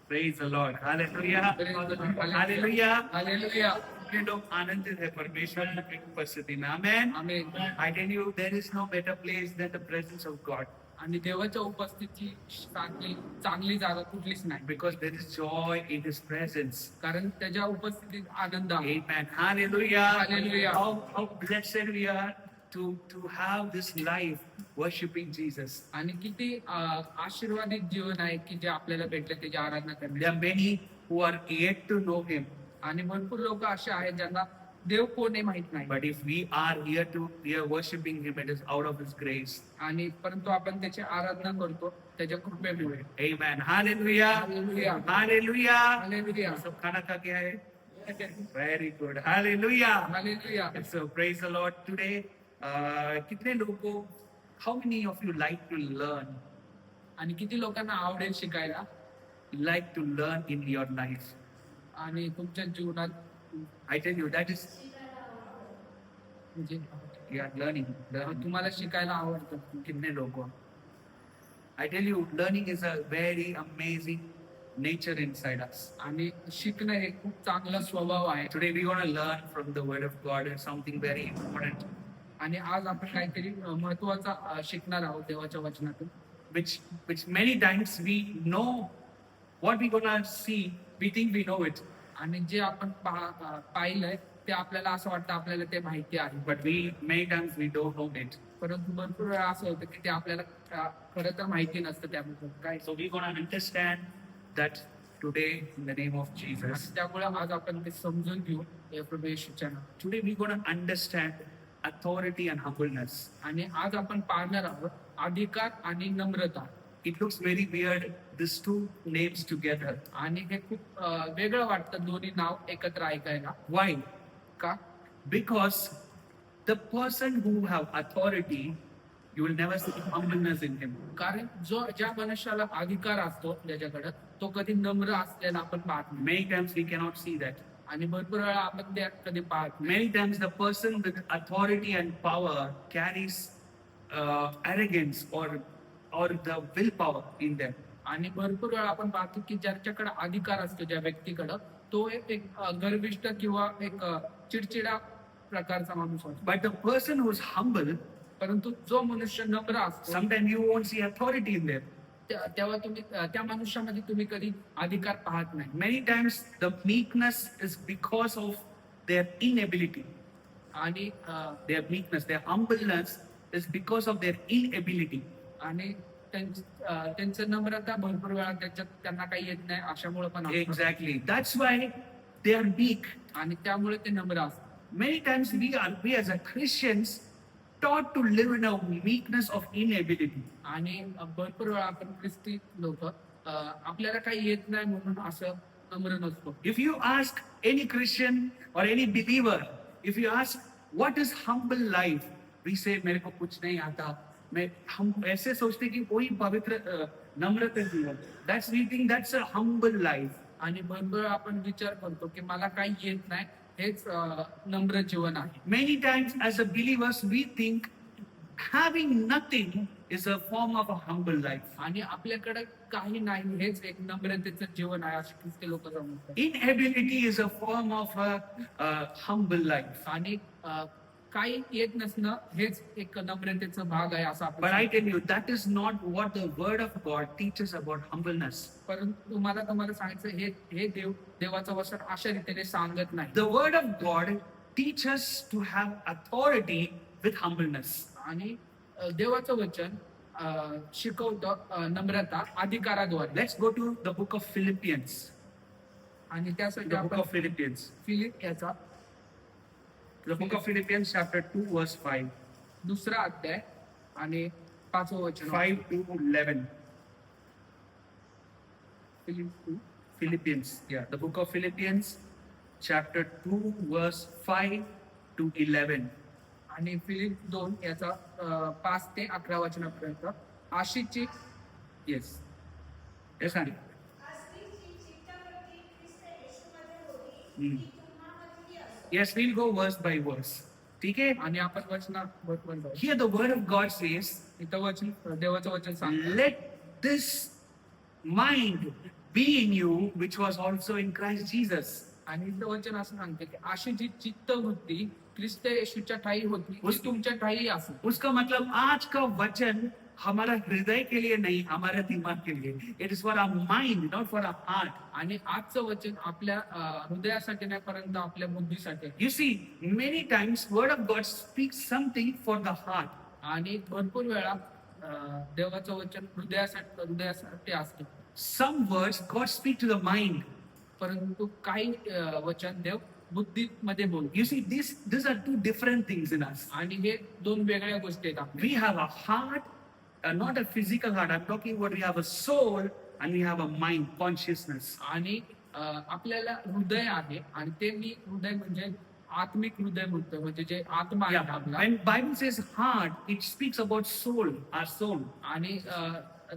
Praise the Lord. Hallelujah. Hallelujah. Hallelujah. कितने लोग आनंदित है परमेश्वर की उपस्थिति में. Amen. Amen. I tell you, there is no better place than the presence of God, आणि देवाच्या उपस्थितीची चांगली जागा कुठलीच नाही, because there is joy in His presence. कारण त्याच्या उपस्थितीत आनंद आहे. Amen. Hallelujah. Hallelujah. How blessed we are to have this life worshiping Jesus. आणि किती आशीर्वादित जीवन आहे की जे आपल्याला भेटले त्याची आराधना There करणे. are many who are yet to know Him. आणि भरपूर लोक असे आहेत ज्यांना देव कोण आहे माहित नाही. But if we are worshiping Him, it is out of His grace. आणि परंतु आपण त्याची आराधना करतो त्याच्या कृपेमुळे. Amen. Hallelujah. Hallelujah. Hallelujah. Hallelujah. सब खाना खा के आए? Very good. Hallelujah. Hallelujah. So praise the Lord. Today, कितने लोगों को, how many of you like to learn? आणि किती लोकांना आवडेल शिकायला Like to learn in your life? आणि तुमच्या जीवनात I tell you, that is, म्हणजे you are learning. तुम्हाला शिकायला आवडतं. कितने लोगों को? I tell you, learning is a very amazing nature inside us. आणि शिकणं हे खूप चांगला स्वभाव आहे. Today we're going to learn from the Word of God and something very important, आणि आज आपण काहीतरी महत्वाचा शिकणार आहोत देवाच्या वचनातून. which many times we know what we're going to see. We think we know it, आणि जे आपण पाहिलंय ते आपल्याला असं वाटतं आपल्याला ते माहिती आहे, but many times we don't know it. परंतु भरपूर वेळा असं होतं की ते आपल्याला खरं तर माहिती नसतं त्याबद्दल काय. So we're going to understand that today in the name of Jesus. त्यामुळे आज आपण ते समजून घेऊ या प्रभू येशूच्या नावात. Today we're going to understand authority and humbleness. आणि आज आपण पाहणार आहोत अधिकार आणि नम्रता. It looks very weird, these two names together. आणि हे खूप वेगळं वाटतं दोन्ही नाव एकत्र ऐकायला. Why? का? Because the person who have authority, you will never see humbleness in him. कारण ज्या मनुष्याला अधिकार असतो ज्याच्याकडे तो कधी नम्र असलेला आपण पाहत नाही. Many times we cannot see that. आणि भरपूर वेळा आपण ते कधी पाहत नाही. Many times the person with authority and power carries arrogance or the willpower in them. आणि भरपूर वेळा आपण पाहतो की ज्याच्याकडे अधिकार असतो ज्या व्यक्तीकडे तो एक गर्विष्ठ किंवा एक चिडचिडा प्रकारचा माणूस असतो. But the person who is humble, परंतु जो मनुष्य नम्र असतो sometimes you won't see authority in them. तेव्हा तुम्ही त्या मनुष्यामध्ये तुम्ही कधी अधिकार पाहत नाही. Many times the meekness is because of their inability. आणि Their meekness, their humbleness is because of their inability. आणि त्यांचं नम्रता भरपूर वेळा त्यांना काही येत नाही अशामुळे पण असतं. Exactly. That's why they are meek. आणि त्यामुळे ते नम्र असतात. Many times we as a Christians taught to live in a meekness of inability. आणि भरपूर वेळा आपण ख्रिस्ती लोक आपल्याला काही येत नाही म्हणून असं नम्र नसतो. If you ask any Christian or any believer, if you ask what is humble life, we say मेरे को कुछ नहीं आता. हम ऐसे सोचते कि कोई पवित्र नम्रता जीवन. We think that's a humble life. आणि भरपूर आपण विचार करतो की मला काही येत नाही हेच नम्र जीवन आहे. Many times as a believers we think having nothing is a form of a humble life. आणि आपल्याकडे काही नाही हेच एक नम्रतेचं जीवन आहे असे ख्रिस्ती लोक समजतात. Inability is a form of a humble life. आणि काही येत नसणं हेच एक नम्रतेचा भाग आहे असं आपण. But I tell you, that is not what the Word of God teaches about humbleness. परंतु तुम्हाला सांगायचं हे देवाचं वचन अशा रीतीने सांगत नाही. The Word of God teaches to have authority with humbleness. आणि देवाचं वचन शिकवतं नम्रता अधिकाराद्वारे. Let's go to the book of Philippians. आणि त्यासाठी The book आपण of Philippians. फिलिप याचा The book of Philippians chapter 2 verse 5. दुसरा अध्याय आणि 5वं वचन. 5 to 11. Philippians. Yeah. The book of Philippians chapter 2 verse 5 to 11. आणि फिलिप 2 याचा 5 ते 11 वचनापर्यंत. आशीची Yes. Yes, Andy. Yes, we'll go verse by verse. ठीक है? आणि आपण वचन Here the word of God says, इथं देवाचं वचन सांगतं. let this mind be in you, which was also in Christ Jesus. आणि इथं वचन असं सांगते की अशी जी चित्तवृत्ती ख्रिस्त येशूच्या ठायी होती ती तुमच्या ठायी असेल. उसका मतलब आज का वचन हमारा हृदय के लिए नहीं, हमारे दिमाग के लिए. It is for our mind, not for our heart. आणि आजचं वचन आपल्या हृदयासाठी नाही परंतु आपल्या बुद्धीसाठी. You see, many times Word of God speaks something for the heart. आणि भरपूर वेळा देवाचं वचन हृदयासाठी असते. Some words God speak to the mind. परंतु काही वचन देव बुद्धीमध्ये बोलतो. You see, these are two different things in us. आणि हे दोन वेगळ्या गोष्टी आहेत आपल्या. We have a heart, not a physical heart. I'm talking about we have a soul and we have a mind, consciousness. आणि आपल्याला हृदय आहे आणि ते मी हृदय म्हणजे आत्मिक हृदय म्हणतो म्हणजे जे आत्मा आहे Yeah. आपला. When Bible says heart, it speaks about soul, our soul. आणि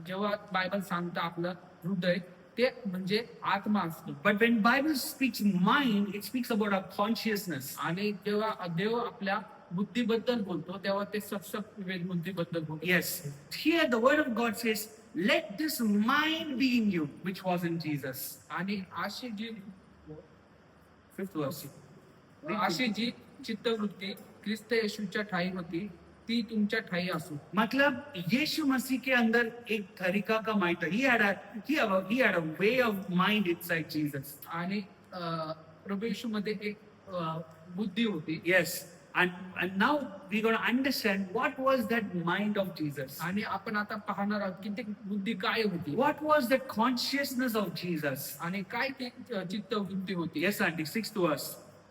जेव्हा बायबल सांगतं आपलं हृदय ते म्हणजे आत्मा असतो. But when Bible speaks mind, it speaks about our consciousness. आणि जेव्हा देव आपल्या बुद्धीबद्दल बोलतो तेव्हा ते सत्सक विवेक बुद्धीबद्दल बोलतो. Yes. Here the word of God says, let this mind be in you, which was in Jesus. आणि अशी जी Fifth verse. अशी जी चित्तवृत्ती ख्रिस्त येशूच्या ठाई होती ती तुमच्या ठाई असो. मतलब यीशु मसीह के अंदर एक तरीका का माइंड था. He had a way of mind inside Jesus. आणि प्रभू येशू मध्ये एक बुद्धी होती. Yes. And now we're going to understand what was that mind of Jesus. आणि आपण आता पाहणार आहोत की ती बुद्धी काय होती What was the consciousness of Jesus? आणि काय ती चित्तवृत्ती होती. Yes, auntie. Sixth verse.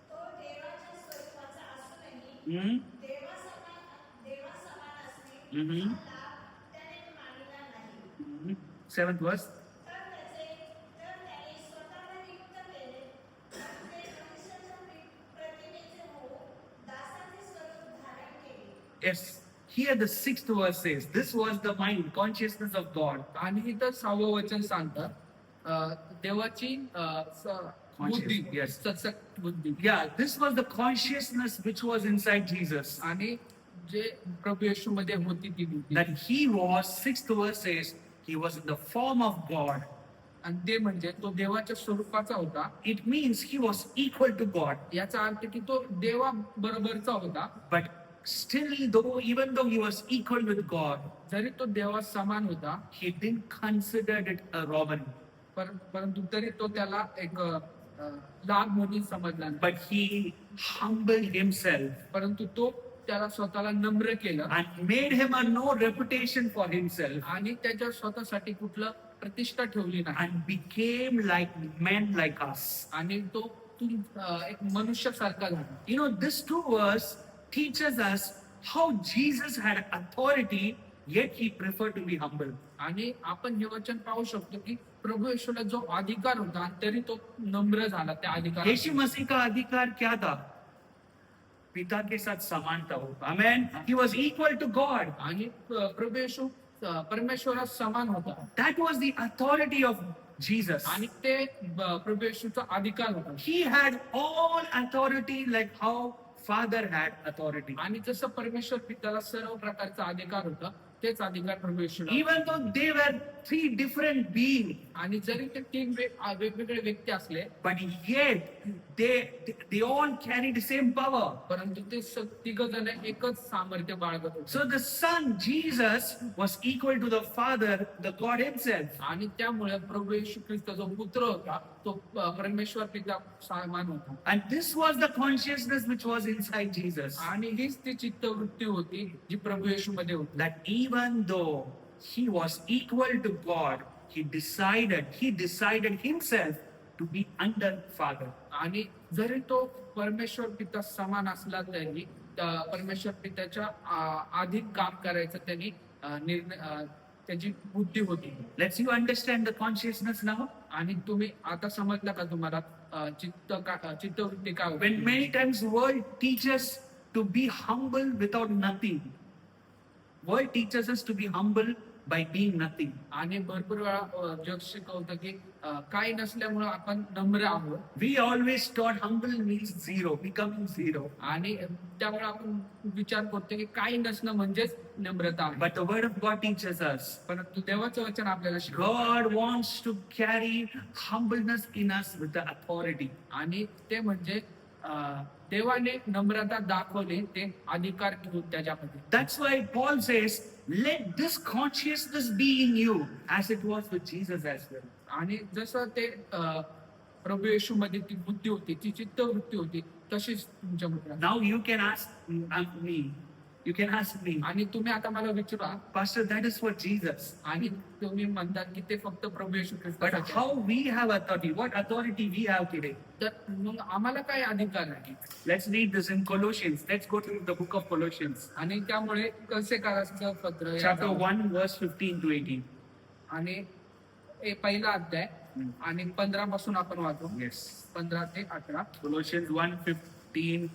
तो देवाच्या स्वरूपाचा असूनही Hmm? देवासमान असणे Mhm. हा लाभ त्याने मानिला नाही. Seventh verse. तर त्याने स्वतःला रिक्त केले म्हणजे मनुष्याच्या प्रतिमेचे होऊन दासाचे स्वरूप धारण केले. Yes. Here the sixth verse says, this was the mind, consciousness of God. आणि इथं 6वं वचन सांगतं देवाची बुद्धी Yes. सत्सक बुद्धी. Yeah, this was the consciousness which was inside Jesus. आणि जे प्रभू येशू मध्ये होती ती बुद्धी. That he was, sixth verse says, he was in the form of God. आणि ते म्हणजे तो देवाच्या स्वरूपाचा होता. It means he was equal to God. याचा अर्थ की तो देवा बरोबरचा होता. But still, even though he was equal with God, जरी तो देवा समान होता he didn't consider it a robbery. परंतु तरी तो त्याला एक लाभ म्हणून समजला नाही. But he humbled himself परंतु तो त्याला स्वतःला नम्र केलं and made him a no reputation for himself आणि त्याच्या स्वतःसाठी कुठलं प्रतिष्ठा ठेवली नाही. and became like men like us. आणि तो एक मनुष्यासारखा झाला. You know, this two verse teaches us how Jesus had authority, yet he preferred to be humble. आणि आपण हे वचन पाहू शकतो की प्रभू येशूला जो अधिकार होता आणि तरी तो नम्र झाला त्या अधिकारात. यीशु मसीह का अधिकार क्या था? पिता के साथ समानता हो. Amen. He was equal to God. आणि प्रभू येशू परमेश्वरात समान होता. That was the authority of Jesus. आणि ते प्रभू येशूचा अधिकार होता. He had all authority like how Father had authority. आणि जसं परमेश्वर पित्याला सर्व प्रकारचा अधिकार होता तेच अधिकार प्रभू येशूला. Even though they were three different beings, आणि जरी ते तीन वेगवेगळे व्यक्ती असले but yet they all carried the same power. परंतु ते तिघ जण एकच सामर्थ्य बाळगत होते. So the Son Jesus was equal to the Father, the God Himself. आणि त्यामुळे प्रभू येशू ख्रिस्त जो पुत्र होता तो परमेश्वर पिता समान होता. And this was the consciousness which was inside Jesus. आणि हीच ती चित्तवृत्ती होती जी प्रभू येशू मध्ये होती. That even though He was equal to God, He decided Himself to be under Father. आणि जरी तो परमेश्वर पिता समान असला तरी परमेश्वर पिताच्या अधिक काम करायचं त्यांनी निर्णय त्याची बुद्धी होती. Let's you understand the consciousness now? आणि तुम्ही आता समजला का तुम्हाला चित्तवृत्ती काय होती? When many times world teaches to be humble without nothing. World teaches us to be humble by being nothing. आणि भरपूर वेळा जग शिकवतं की काही नसल्यामुळं आपण नम्र आहोत We always thought humble means zero, becoming zero. आणि त्यामुळे आपण विचार करतो की काही नसणं म्हणजेच नम्रता आहे. But the word of God teaches us. परंतु देवाचं वचन आपल्याला शिकवतं God wants to carry humbleness in us with the authority. आणि ते म्हणजे देवाने नम्रता दाखवली ते अधिकार घेऊन त्याच्यामध्ये. That's why Paul says, let this consciousness be in you as it was with Jesus as well. आणि जसं ते प्रभू येशू मध्ये ती बुद्धी होती ती चित्तवृत्ती होती तशीच तुमच्यामध्ये. Now you can ask me, you can ask me, आणि तुम्ही आता मला विचारा Pastor, that is for Jesus. आणि तुम्ही म्हणतात की ते फक्त प्रभू येशू But ख्रिस्तासाठी आहे. how we have authority, what authority we have today? तर मग आम्हाला काय अधिकार आहे. Let's read this in Colossians. Let's go to the book of Colossians, आणि त्यामुळे कसे करायचं पत्र या chapter जाऊ. 1, verse 15 to 18. आणि पहिला अध्याय आणि 15 पासून आपण वाचू. Yes. 15 ते 18. Colossians 1, 15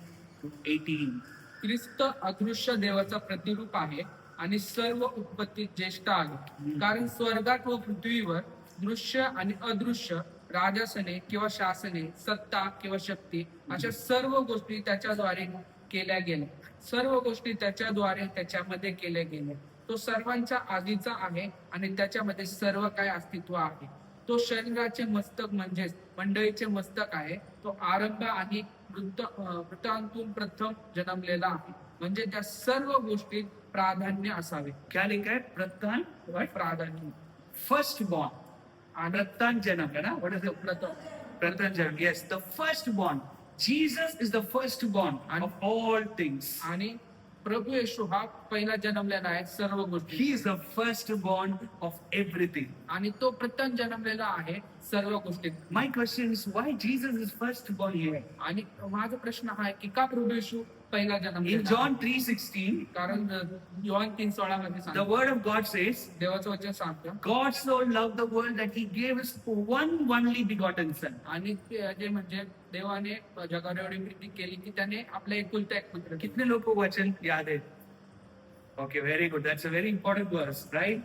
to 18. ख्रिस्त अदृश्य देवाचा प्रतिरूप आहे आणि सर्व उत्पत्ती ज्येष्ठ आहे. कारण स्वर्गात व पृथ्वीवर दृश्य आणि अदृश्य राजासने किंवा शासने सत्ता किंवा शक्ती अशा सर्व गोष्टी त्याच्याद्वारे केल्या गेल्या. सर्व गोष्टी त्याच्याद्वारे त्याच्यामध्ये केल्या गेल्या. तो सर्वांच्या आधीचा आहे आणि त्याच्यामध्ये सर्व काय अस्तित्व आहे. तो शरीराचे मस्तक म्हणजेच मंडळीचे मस्तक आहे. तो आरंभ आणि मृतांतून प्रथम जन्मलेला आहे. म्हणजे त्या सर्व गोष्टीत प्राधान्य असावे. क्या लिखा है? प्रथम, what? प्राधान्य First born. आणि प्रथम जन्म है ना? What is it? प्रथम Pratham Janam. Yes, the firstborn. Jesus is the firstborn of all things. आणि प्रभू येशू हा पहिला जन्मलेला आहे सर्व गोष्टी. He is the firstborn of everything. आणि तो प्रथम जन्मलेला आहे सर्व गोष्टीत. My question is, why Jesus is firstborn here? आणि माझा प्रश्न हा आहे की का प्रभू येशू पहिला In जन्मलेला आहे? John 3:16, कारण योहान 3:16 मध्ये the सांगतो, word of God says, देवाचं वचन सांगतं God so loved the world that he gave his one only begotten son. आणि ते जे म्हणजे देवाने जगावर एवढी प्रीती केली की त्याने आपला एकुलता एक पुत्र दिला. कितने लोगों को वचन याद है? Okay, very good. That's a very important verse, right?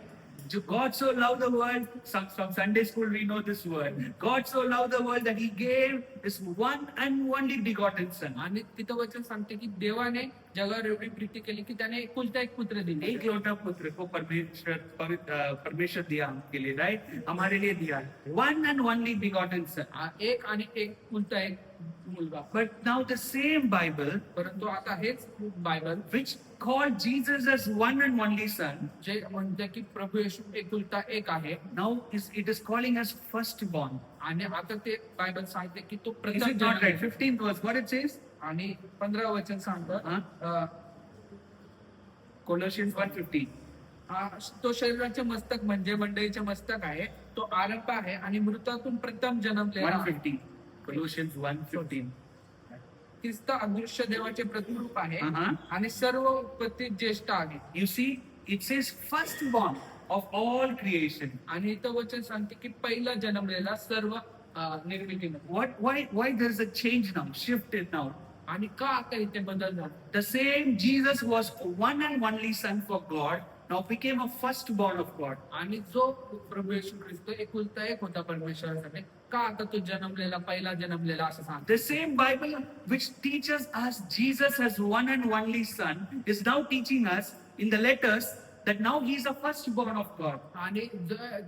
God so loved the world. From Sunday school we know this word. God so loved the world that he gave his one and only begotten son. आणि तिथं वचन सांगते की देवाने जगावर एवढी प्रीती केली की त्याने एकुलता एक पुत्र दिले. एक लौटा पुत्र को परमेश्वर दिया हमके लिए, राइट? हमारे लिए दिया. One and only begotten son. एक आणि एक कुलता एक मुलगा. But now the same Bible, परंतु आता हेच Bible which called Jesus as one and only son, जे म्हणते की प्रभू येशू एकुलता एक आहे now it is calling us firstborn. आणि आता ते बायबल सांगते की तो Is प्रथम it not right? जन्मलेला. 15th verse, what it says? आणि 15 वचन सांगतं Colossians 1:15. तो शरीराचे मस्तक म्हणजे मंडळीचे मस्तक आहे. तो आरंभ आहे आणि मृतातून प्रथम जन्मलेला आहे. 1:15. Colossians 1:15. ख्रिस्त अदृश्य देवाचे प्रतिरूप आहे Uh-huh. आणि सर्व उत्पत्ती ज्येष्ठ आहे. You see, it says firstborn of all creation. आणि इथं वचन सांगते की पहिला जन्मलेला सर्व निर्मितीमध्ये. Why there's a change now, shifted now? आणि का आता इथे बदल झाला? The same Jesus was one and only son for God, now became a firstborn of God. आणि जो प्रभू येशू ख्रिस्त एकुलता एक होता परमेश्वरासाठी का आता तो जन्मलेला पहिला जन्मलेला असं सांगतो. The same Bible which teaches us Jesus as one and only son is now teaching us in the letters that now he is a firstborn of God. आणि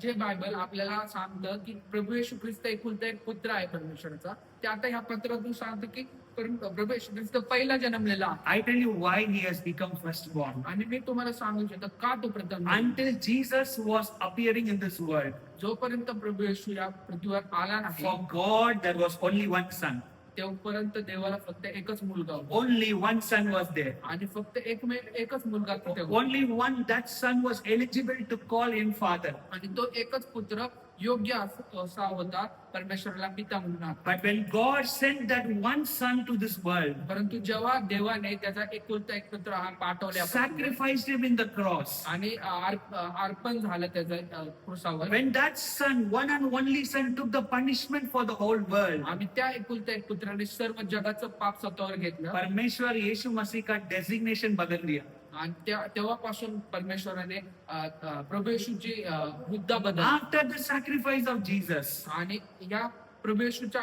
जे बायबल आपल्याला सांगतं की प्रभू येशू ख्रिस्त एकुलता एक पुत्र आहे परमेश्वराचा, ते आता ह्या पत्रातून सांगतं की प्रभू येशू ख्रिस्त पहिला जन्मलेला आहे. I tell you why he has become firstborn. आणि मी तुम्हाला सांगू इच्छितो का तो प्रथम. Until Jesus was appearing in this world, जोपर्यंत प्रभू येशू या पृथ्वीवर आला नाही for God there was only one son. तेव्हापर्यंत देवाला फक्त एकच मुलगा होता. Only one son was there. आणि फक्त एकच मुलगा तिथे होता. Only one, that son was eligible to call him father. आणि तो एकच पुत्र योग्य असा होता परमेश्वराला पिता म्हणून. But when God sent that one son to this world, परंतु जेव्हा देवाने त्याचा एकुलता एक पुत्र हा पाठवल्या sacrificed him in the cross, आणि अर्पण झालं त्याच्या क्रुसावर, when that son, one and only son, took the punishment for the whole world, आणि त्या एकुलता एक पुत्राने सर्व जगाचं पाप स्वतःवर घेतलं. परमेश्वर यीशु मसीह का डेजिग्नेशन बदल दिया. आणि तेव्हापासून परमेश्वराने प्रभू येशूची मुद्दा बदल After the sacrifice of Jesus, आणि या प्रभू येशूच्या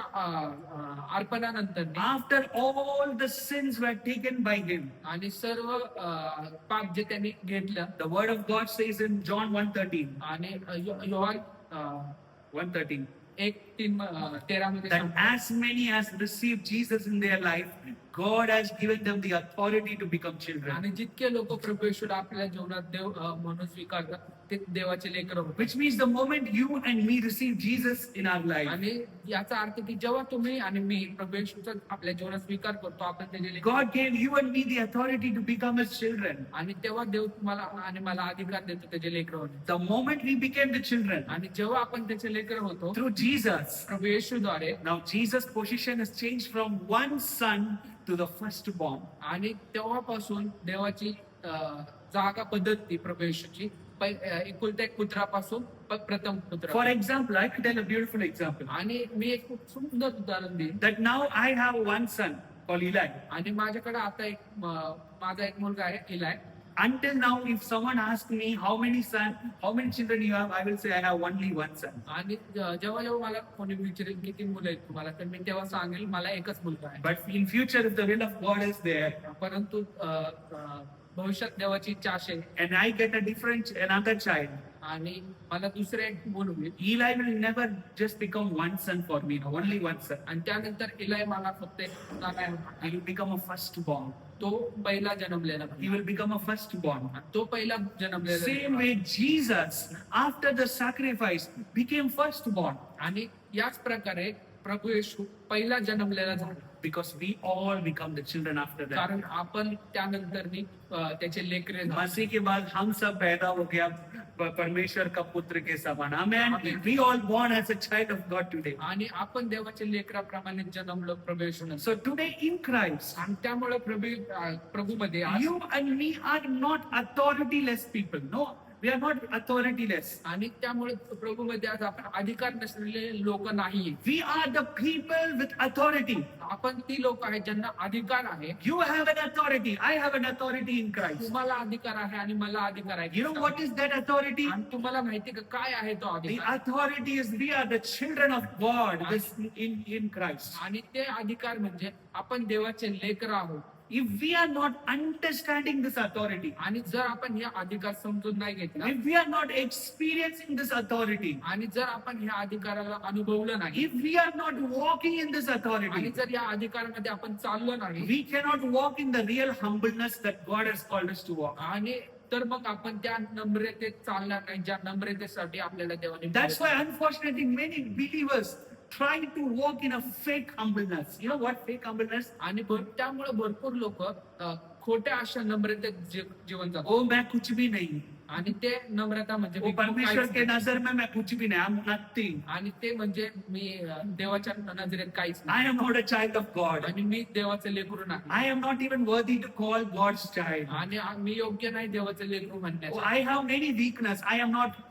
अर्पणानंतर after all the sins were taken by him, आणि सर्व पाप जे त्यांनी घेतलं the word of God says in John 1:13, आणि योहान 1:13, 1:13 मध्ये that सांगतो, as many as received Jesus in their life, God has given them the authority to become children. आणि जितके लोक प्रभू येशूला आपल्या जीवनात देव म्हणून स्वीकारतात ते देवाचे लेकर होते. Which means the moment you and me receive Jesus in our life, आणि याचा अर्थ की जेव्हा तुम्ही आणि मी प्रभू येशूचा आपल्या जीवनात स्वीकार करतो आपण त्याचे लेकरं God gave you and me the authority to become His children. आणि तेव्हा देव तुम्हाला आणि मला अधिकार देतो त्याचे लेकर होणे. The moment we became the children आणि जेव्हा आपण त्याचे लेकर होतो through Jesus, Prabhu येशूद्वारे, now Jesus' position has changed from one son to the firstborn. आणि तेव्हापासून देवाची जागा बदलती प्रभू येशूची एकुलत्या एक पुत्रापासून प्रथम For पुत्र. example, I can tell a beautiful example आणि मी एक खूप सुंदर उदाहरण देईन. that now I have one son called Eli. आणि माझ्याकडे आता एक माझा एक मुलगा आहे इलाय. Until now, if someone asks me how many children you have, I will say I have only one son. आणि जेव्हा जेव्हा मला कोणी विचारेल किती मुलं आहेत तुम्हाला तर मी तेव्हा सांगेल मला एकच मुलगा आहे. But in future, if the will of God is there, परंतु भविष्यात देवाची इच्छा असेल and I get another child, आणि मला दुसरे एक मुल होईल Eli will never just become one son for me, no, only one son. आणि त्यानंतर इलाय मला फक्त एक मुलगा नाही होणार. He will become a firstborn. तो पहिला जन्मलेला He will become a firstborn. तो पहिला जन्मलेला Same way, Jesus, after the sacrifice, became firstborn आणि याच प्रकारे प्रभू येशू पहिला जन्मलेला झाला because we all become the children after that. कारण आपण त्यानंतर त्याचे लेकरे झालो. मसीह के बाद हम सब पैदा हो गया परमेश्वर का पुत्र के समान. Amen. We all born as a child of God today. आणि आपण देवाच्या लेकराप्रमाणे जन्मलो प्रभू येशूने. So today in Christ, आणि त्यामुळे प्रभूमध्ये you and me are not authorityless people. No, we are not authorityless. आणि त्यामुळे प्रभूमध्ये आज आपण अधिकार नसलेले लोक नाहीये. We are the people with authority. आपण ती लोक आहेत ज्यांना अधिकार आहे. You have an authority. I have an authority in Christ. तुम्हाला अधिकार आहे आणि मला अधिकार आहे. You know what is that authority? आणि तुम्हाला माहिती का काय आहे तो The अधिकार? authority is we are the children of God in Christ. आणि ते अधिकार म्हणजे आपण देवाचे लेकर आहोत. If we are not understanding this authority, आणि जर आपण हे अधिकार समजून नाही घेतला if we are not experiencing this authority, आणि जर आपण ह्या अधिकाराला अनुभवलं नाही if we are not walking in this आणि authority, जर या अधिकारामध्ये आपण चाललो नाही we cannot walk in the real humbleness that God has called us to walk. आणि तर मग आपण त्या नम्रतेत चालणार नाही ज्या नम्रतेसाठी आपल्याला देवाने That's why, unfortunately, many believers try to walk in a fake humbleness. You know what fake humbleness? आणि त्यामुळे भरपूर लोक खोट्या अशा नम्रतेत जीवन जगतात. Oh, मैं कुछ भी नहीं. आणि ते नम्रता म्हणजे वो मी खूप परमेश्वर काहीच के नाही. नजर में मैं कुछ भी नहीं. I'm nothing. आणि ते म्हणजे मी देवाच्या नजरेत काहीच I नाही am not a child of God. आणि मी देवाचं लेकरू नाही I am not even worthy to call God's child. आणि मी योग्य नाही देवाचं लेकरू Oh, म्हणण्यासाठी. I have many weakness. I am not,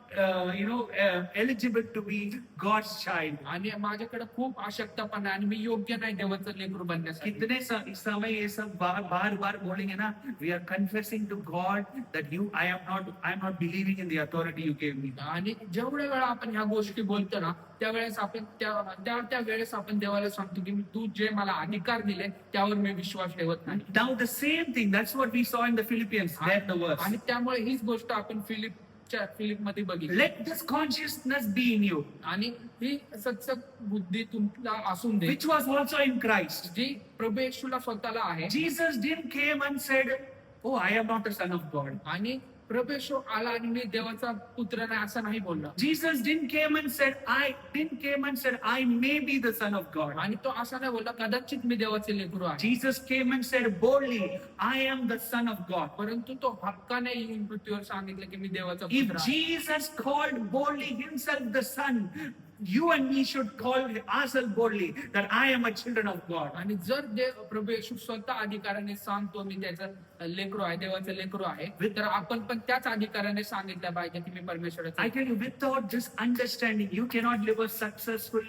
eligible to be God's child. आणि माझ्याकडे खूप आवश्यकतापण आहे आणि मी योग्य नाही देवाचं लेकरू बनण्यासाठी. कितने समय ये सब बार बार बोलेंगे ना, we are confessing to God that I am not believing in the authority you gave me. आणि जेवढ्या वेळा आपण ह्या गोष्टी बोलतो ना त्यावेळेस आपण त्या वेळेस आपण देवाला सांगतो की तू जे मला अधिकार दिले त्यावर मी विश्वास ठेवत नाही. Now the same thing, that's what we saw in the Philippians, there the verse. आणि त्यामुळे हीच गोष्ट आपण फिलिप मध्ये बघितली. Let this consciousness be in you, आणि ही सत्सक बुद्धी तुमला असून दे which was also in Christ. जी प्रभू येशूला स्वतःला आहे. Jesus didn't came and said, oh, I am not a son of God. आणि प्रभू येशू आला आणि मी देवाचा पुत्र नाही असं नाही बोलला. Jesus didn't came and said, I may be the son of God. आणि तो असा नाही बोलला कदाचित मी देवाचे लेकरू आहे. Jesus came and said boldly, I am the son of God. परंतु तो हक्काने येऊन पृथ्वीवर सांगितलं की मी देवाचा If पुत्र आहे. Jesus called boldly himself the son, you and me should call ourselves boldly that I am a children of God. आणि जर प्रभू येशू स्वतः अधिकाराने सांगतो मी त्याचा लेकरू आहे, देवाचं लेकरू आहे, तर आपण पण त्याच अधिकाराने सांगितलं पाहिजे की मी परमेश्वराचा I tell you, without this understanding, you cannot live a successful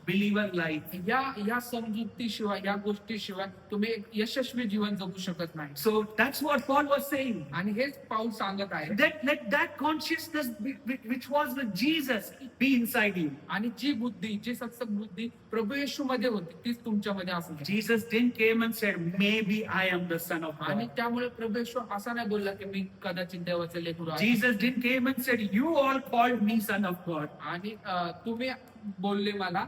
believer life. या समजुतीशिवाय, या गोष्टीशिवाय तुम्ही एक यशस्वी जीवन जगू शकत नाही. So that's what Paul was saying. आणि हेच पाऊल सांगत आहे. Let that consciousness which was with Jesus be inside you. आणि जी बुद्धी, जी सत्सक बुद्धी प्रभू येशू मध्ये होती तीच तुमच्यामध्ये असू दे. Jesus didn't came and said, maybe I am the son of आणि God. त्यामुळे प्रभू येशू असा नाही बोलला की मी कदाचित देवाचे लेकरू आहे. Jesus didn't came and said, you all called me son of God. आणि तुम्ही बोलले मला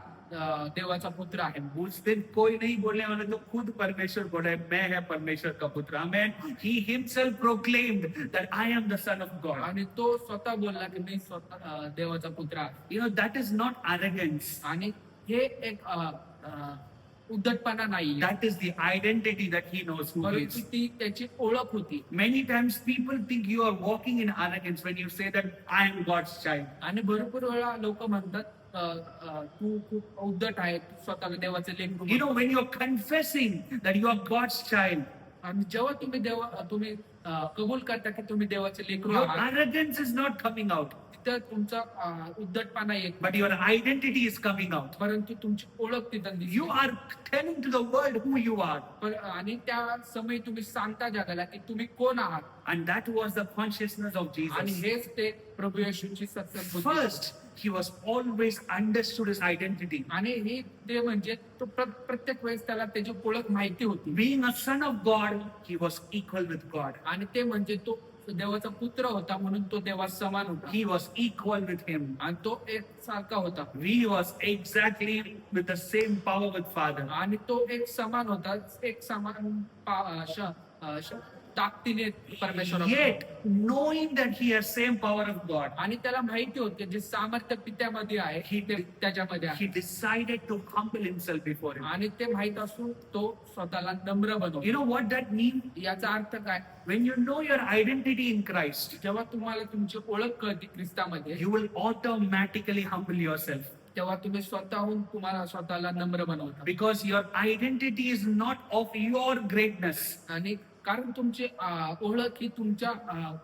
देवाचा पुत्र आहे. उस दिन कोई नहीं बोलने वाला, तो खुद परमेश्वर बोला, मैं है परमेश्वर का पुत्र. Amen. He himself proclaimed that I am the son of God. आणि तो स्वतः बोलला की मी स्वतः देवाचा पुत्र आहे. You know, that is not arrogance. आणि हे एक उद्धटपणा नाही, That is the identity that he knows who he परंतु is. ती त्याची ओळख होती. Many times people think you are walking in arrogance when you say that I am God's child. आणि भरपूर वेळा लोक म्हणतात तू खूप उद्धट आहे, तू स्वतःला देवाचे लेकरू You म्हणतो. know, when you're confessing that you are God's child, आणि जेव्हा तुम्ही कबूल करता की तुम्ही देवाचे लेकरू your आहात, arrogance is not coming out, तिथं तुमचा उद्धटपणा येत but your identity is coming out. परंतु तुमची ओळख तिथं दिसते. You are telling to the world who you are. आणि त्या समयी तुम्ही सांगता जगाला की तुम्ही कोण आहात. And that was the consciousness of आणि Jesus. हेच ते प्रभू येशूची सत्संग बुद्धी. First, he was always understood his identity. आणि हे ते म्हणजे तो प्रत्येक वेळेस त्याला त्याची ओळख माहिती होती. Being a son of God, he was equal with God. आणि ते म्हणजे तो देवाचा पुत्र होता म्हणून तो देवा समान होता. He was equal with him. आणि तो एक सारखा होता. We was exactly with the same power with Father. आणि तो एक समान होता, एक समान ताकदीने परमेश्वर. Yet, knowing that he has same power of God, आणि त्याला माहिती होते जे सामर्थ्य पित्यामध्ये आहे हे ते त्याच्यामध्ये आहे. he decided to humble himself before him. आणि ते माहित असून तो स्वतःला नम्र बनवतो. You know what that means? याचा अर्थ काय? When you know your identity in Christ, जेव्हा तुम्हाला तुमची ओळख कळते ख्रिस्तामध्ये, you will automatically humble yourself. तेव्हा तुम्ही स्वतःहून तुम्हाला स्वतःला नम्र बनवता. Because your identity is not of your greatness. आणि कारण तुमची ओळख ही तुमच्या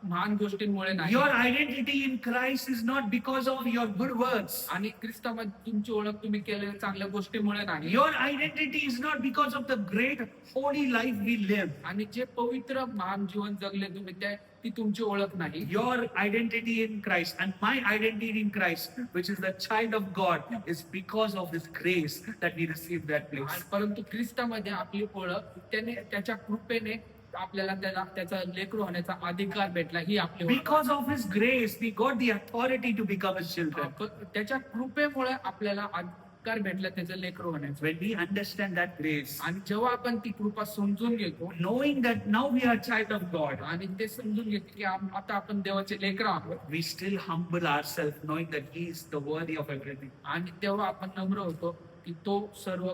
महान गोष्टींमुळे नाही. Your identity in Christ is not because of your good works. आणि ख्रिस्तामध्ये तुमची ओळख तुम्ही केलेल्या चांगल्या गोष्टीमुळे नाही. Your identity is not because of the great holy life we live. आणि जे पवित्र महान जीवन जगले तुम्ही ती तुमची ओळख नाही. Your identity in Christ and my identity in Christ, which is the child of God, is because of His grace that we received that place. परंतु ख्रिस्तामध्ये आपली ओळख त्याच्या कृपेने आपल्याला त्याचा लेकरू होण्याचा अधिकार भेटला. ही आपली ओळख. Because of His grace, we got the authority to become His children. त्याच्या कृपेमुळे आपल्याला अधिकार भेटला त्याचं लेकरू होण्याचा. When we understand that grace, आणि जेव्हा आपण ती कृपा समजून घेतो, knowing that now we are child of God, आणि ते समजून घेतो की आता आपण देवाचे लेकरं आहोत, we still humble ourselves, knowing that He is the worthy of everything. आणि तेव्हा आपण नम्र होतो की तो सर्व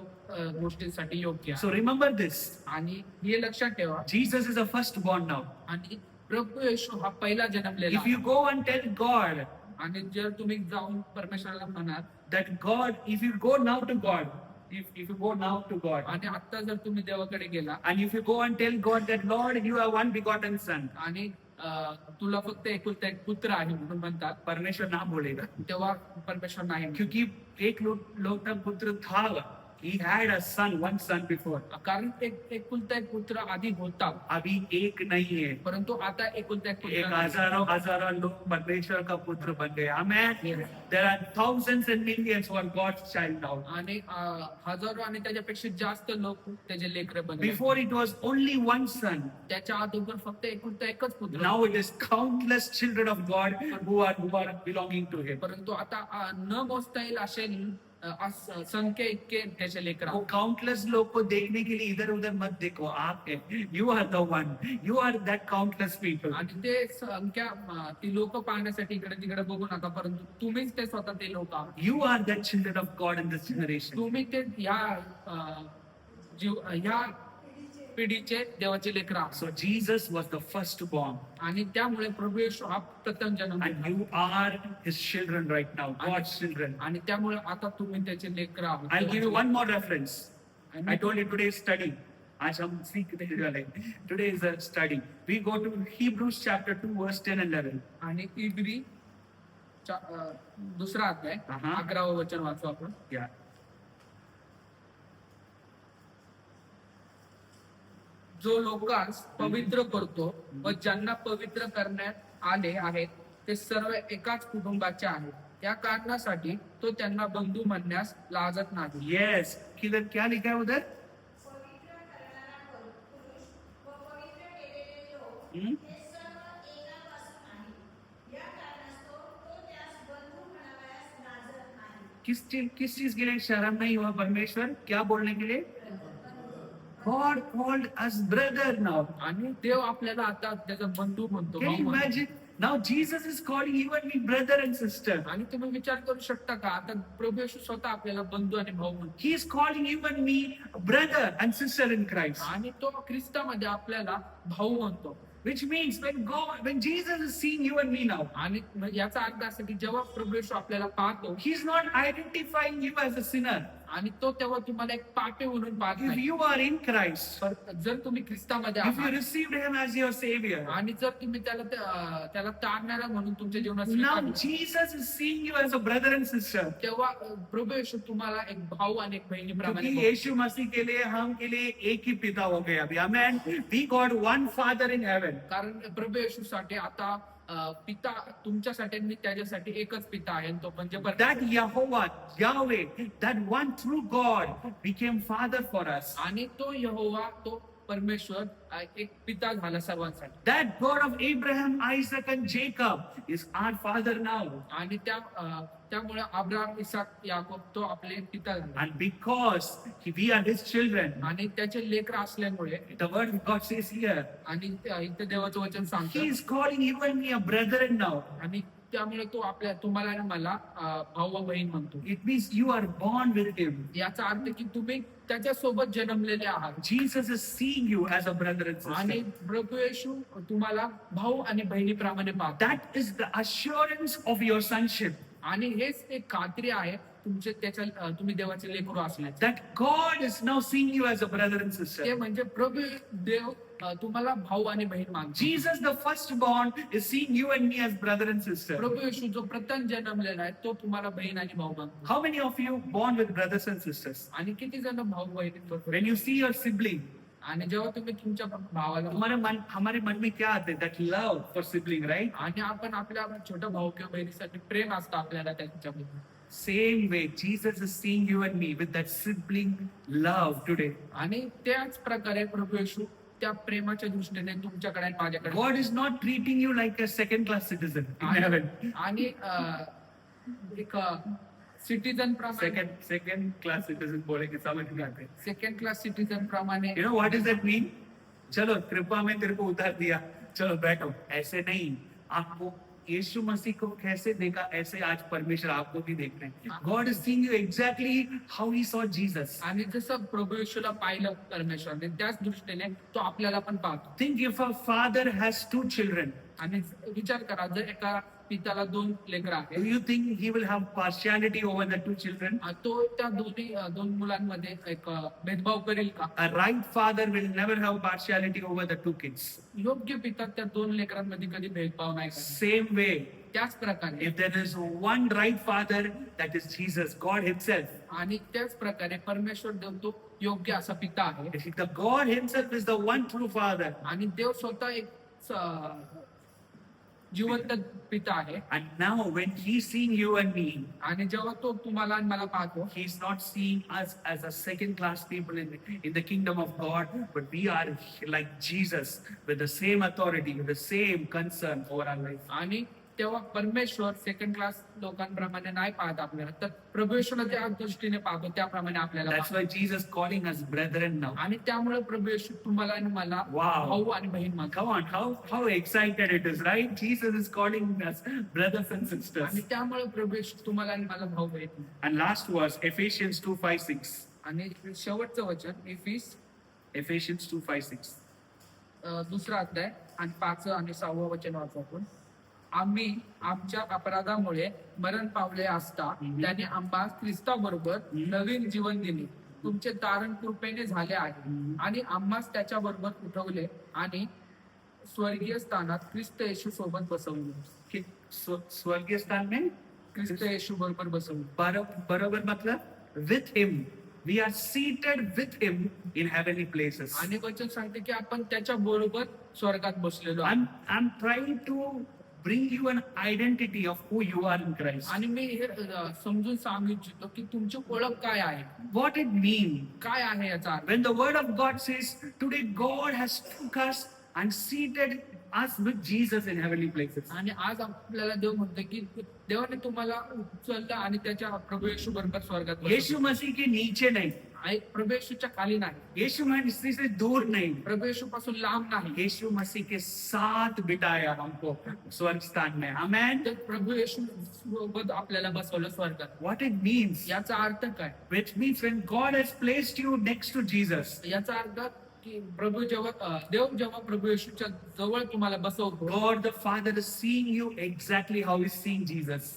गोष्टींसाठी योग्य आहे. So remember this. आणि हे लक्षात ठेवा, Jesus is the firstborn now. आणि प्रभू येशू हा पहिला जन्मलेला If you go and tell God आणि जर तुम्ही जाऊन परमेश्वराला म्हणाल that God, if you go now to God, if you go now to God, आणि आता जर तुम्ही देवाकडे गेला and if you go and tell God that Lord, you are one begotten Son, आणि तुला फक्त एकुलता एक पुत्र आहे म्हणून म्हणतात, परमेश्वर ना बोलेगा, तेव्हा परमेश्वर नाही म्हणतो. क्योंकि एक लोग का पुत्र था. He had a son, one son before. कारण एकुलता एक पुत्र आधी होता, अभी एक नहीं है. परंतु आता एकुलता एक पुत्र एक नाही. हजारों लोग परमेश्वर का पुत्र बन गए. Amen. There are thousands and millions who are God's child now. आणि हजारो आणि त्याच्यापेक्षा जास्त लोक त्याचे लेकर बनले. Before it was only one son. त्याच्या अगोदर फक्त एकुलता एकच पुत्र. Now it is countless children of God who are belonging to Him. परंतु आता न मोजता येईल असे संख्या इतके त्याचे लेकर. वो काउंटलेस लोग को देखने के लिए इधर उधर मत देखो. आप you are the one. You are that countless people. आणि ते संख्या ती लोक पाहण्यासाठी इकडे तिकडे बघू नका, परंतु तुम्हीच ते स्वतः ते लोक आहात. You are the children of God in this generation. तुम्ही ते ह्या पिढीचे देवाचे लेकर आहात. So Jesus was the firstborn, आणि त्यामुळे प्रभू येशू हा प्रथम जन्म. and you are His children right now, God's children. आणि त्यामुळे आता तुम्ही त्याचे लेकर आहात. I'll give you one more reference. I told you today's study. आज हम सीखने वाले today is a study we go to Hebrews chapter 2 verse 10 and 11 आणि इब्री दुसरा अध्याय हा. 11वं वचन वाचू आपण. yeah जो लोकांस पवित्र करतो व ज्यांना पवित्र करण्यात आले आहेत ते सर्व एकाच कुटुंबाचे आहेत. त्या कारणासाठी तो त्यांना बंधू म्हणण्यास लाजत नाही. yes किधर क्या लिखा है उधर पवित्र करणारा पुरुष व पवित्र केलेले लोक हम्म? हे सर्व एकापासून आहेत. या कारणास्तव तो त्यास बंधू म्हणावयास लाजत नाही. किस चीज के लिए शर्म नहीं हुआ परमेश्वर क्या बोलने के लिए God called us brother now. आणि देव आपल्याला आता त्याचा बंधू म्हणतो, Can भाऊ you म्हणतो. imagine? Now Jesus is calling you and me brother and sister. आणि तुम्ही विचार करू शकता का आता प्रभू येशू स्वतः आपल्याला बंधू आणि भाऊ म्हणतो. He is calling you and me brother and sister in Christ. आणि तो ख्रिस्तामध्ये आपल्याला भाऊ म्हणतो. Which means when Jesus is seeing you and me now, आणि याचा अर्थ असा की जेव्हा प्रभू येशू आपल्याला पाहतो He is not identifying you as a sinner. आणि तो तेव्हा तुम्हाला एक पापी म्हणून पाहत If नाही. you are in Christ, पण जर तुम्ही ख्रिस्तामध्ये if you आहात received Him as your Savior, आणि जर तुम्ही त्याला तारणारा म्हणून तुमच्या जीवनात now स्वीकारलं, Jesus is seeing you as a brother and sister. तेव्हा प्रभू येशू तुम्हाला एक भाऊ आणि एक बहिणीप्रमाणे क्योंकि बघतो. यीशु मसीह के लिए हम के लिए एक ही पिता हो गया अभी amen we got one father in heaven कारण प्रभू येशूसाठी आता पिता तुमच्यासाठी आणि त्याच्यासाठी एकच पिता आहे आणि तो म्हणजे that Jehovah Yahweh that one true God became father for us आणि तो यहोवा तो परमेश्वर एक पिता झाला सर्वांसाठी. that God of Abraham Isaac and Jacob is our father now आणि त्यामुळे अब्राहम इसाक याकोब तो आपले पिता झाला. and because we are his children आणि त्याचे लेकर असल्यामुळे the word of God says here आणि इथं देवाचं वचन he सांगतो is calling you and me a brother now आणि त्यामुळे तो तुम्हाला आणि मला भाऊ व बहीण म्हणतो. it means you are born with him याचा अर्थ की तुम्ही त्याच्यासोबत जन्मलेले आहात Jesus is seeing you as a brother and आणि sister प्रभू येशू तुम्हाला भाऊ आणि बहिणीप्रमाणे पाहतो. that is the assurance of your sonship आणि हेच एक खात्री आहे तुम्ही देवाचे लेकरू असल्याचे. that God is now seeing you as a brother and ते sister. म्हणजे प्रभू देव तुम्हाला भाऊ आणि बहीण मानतो. Jesus, the firstborn, is seeing you and me as brother and sister. प्रभू येशू जो प्रथम जन्मलेला आहे तो तुम्हाला बहीण आणि भाऊ मानतो. How many of you born with brothers and sisters? आणि किती जण भाऊ बहीण When you see your sibling, आणि जेव्हा तुम्ही तुमच्या भावाला हमारे मन में क्या आता है? That love for sibling, right? आणि आपण आपल्या छोट्या भाऊ किंवा बहिणीसाठी प्रेम असतं आपल्याला त्यांच्याबद्दल. Same way, Jesus is seeing you and me with that sibling love today. आणि त्याच प्रकारे प्रभू येशू त्या प्रेमाच्या दृष्टीने तुमच्याकडे आणि माझ्याकडे. God is not treating you like a second-class citizen in heaven. आणि एक सिटीजन प्रमाणे Second-class citizen बोले कि समझ में आते. सेकंड क्लास सिटीजन प्रमाणे. You know what does that mean? चलो कृपा में तेरे को उतार दिया, चलो बैठो. ऐसे नहीं. आपको यीशु मसीह को कैसे देखा ऐसे आज परमेश्वर आपको भी देख रहे हैं. God is seeing you exactly how he saw Jesus. आणि जसं प्रभू येशूला पाहिलं परमेश्वरने त्याच दृष्टीने तो आपल्याला पण पाहतो. Think if a father has two children, आणि विचार करा जर एका पित्याला 2 लेकर do आहेत you think he will have partiality over the two children? तो त्या दोन मुलांमध्ये एक भेदभाव करेल का? A right father will never have partiality over the two kids. योग्य पिता त्या 2 लेकरांमध्ये कधी भेदभाव नाही करत. Same way, त्याच प्रकारे if there is one right father, that is Jesus, God himself. आणि त्याच प्रकारे परमेश्वर देव तो योग्य असा पिता आहे. If the God himself is the one true father, आणि देव स्वतः एक जिवंत पिता आहे. and now when he's seeing you and me, आणि जेव्हा तो तुम्हाला आणि मला पाहतो he's not seeing us as a second class people in the kingdom of God, but we are like Jesus with the same authority, with the same concern over our life. आणि तेव्हा परमेश्वर सेकंड क्लास लोकांप्रमाणे नाही पाहत आपल्याला तर प्रभू येशूला त्या दृष्टीने पाहतो त्याप्रमाणे आपल्याला That's पाहतो. why Jesus calling us brethren now. आणि त्यामुळे प्रभू येशू तुम्हाला आणि मला Wow. भाऊ आणि बहीण मानतो. Come on, how excited it is, right? Jesus is calling us brothers and sisters. आणि त्यामुळे प्रभू येशू तुम्हाला आणि मला भाऊ बहीण मानतो. And last verse, Ephesians 2:5-6. आणि शेवटचं वचन Ephesians 2:5-6. दुसरा अध्याय आणि 5 आणि 6 वचन वाचू आपण. आम्ही आमच्या अपराधामुळे मरण पावले असता त्याने आम्हा ख्रिस्ताबरोबर नवीन जीवन दिले तुमचे तारण कृपेने झाले आहे आणि आम्हास त्याच्या बरोबर उठवले आणि स्वर्गीय स्थानात ख्रिस्त येशू सोबत बसवले. कि स्वर्गीय स्थान में ख्रिस्त येशू बरोबर बसवले. बरोबर मतलब with him. We are seated with him in heavenly places. आणि वचन सांगते की आपण त्याच्या बरोबर स्वर्गात बसलेलो आहे. I'm trying to bring you an identity of who you are in Christ. आणि मी हे समजून सांगू इच्छितो की तुमची ओळख काय आहे, What it means. काय आहे याचा अर्थ. When the word of God says, today God has took us and seated us with Jesus in heavenly places. आणि आज आपल्याला देव म्हणतो की देवाने तुम्हाला उचललं आणि त्याच्या प्रभू येशू बरोबर स्वर्गात बसवलं. यीशु मसीह के नीचे नहीं, आणि प्रभू येशूच्या खाली नाही, यीशु मसीह से दूर नहीं, प्रभू येशू पासून लांब नाही, यीशु मसीह के साथ बिठाया हमको स्वर्ग स्थान में. आमेन. तर प्रभू येशू सोबत आपल्याला बसवलं स्वर्गात. What it means, याचा अर्थ काय. which means when God has placed you next to Jesus, याचा अर्थ की प्रभू जेव्हा देव जेव्हा प्रभू येशूच्या जवळ तुम्हाला बसवतो, God the Father is seeing you exactly how He's seeing Jesus.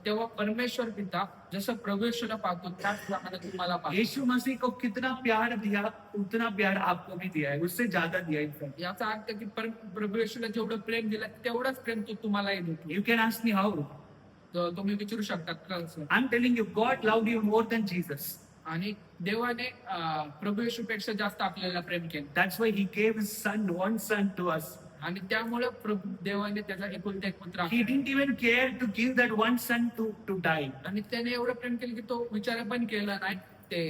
तेव्हा परमेश्वर पिता जसं प्रभू येशूला पाहतो त्याचप्रमाणे तुम्हाला पाहतो. यीशु मसीह को कितना प्यार दिया, उतना प्यार आपको भी दिया है, उससे ज्यादा दिया है. याचा अर्थ की प्रभू येशूला जेवढं प्रेम दिलं तेवढंच प्रेम तो तुम्हालाही देतो. You can ask me how. तर तुम्ही विचारू शकतात कसं. I'm telling you, God loved you more than Jesus. आणि देवाने प्रभू येशूपेक्षा जास्त आपल्याला प्रेम केलं. That's why He gave His Son, one Son, to us. आणि त्यामुळे प्रभू देवाने त्याचा एकुलता एक पुत्र He didn't even care to give that one Son to die. आणि त्याने एवढं प्रेम केलं की तो विचार पण केला नाही ते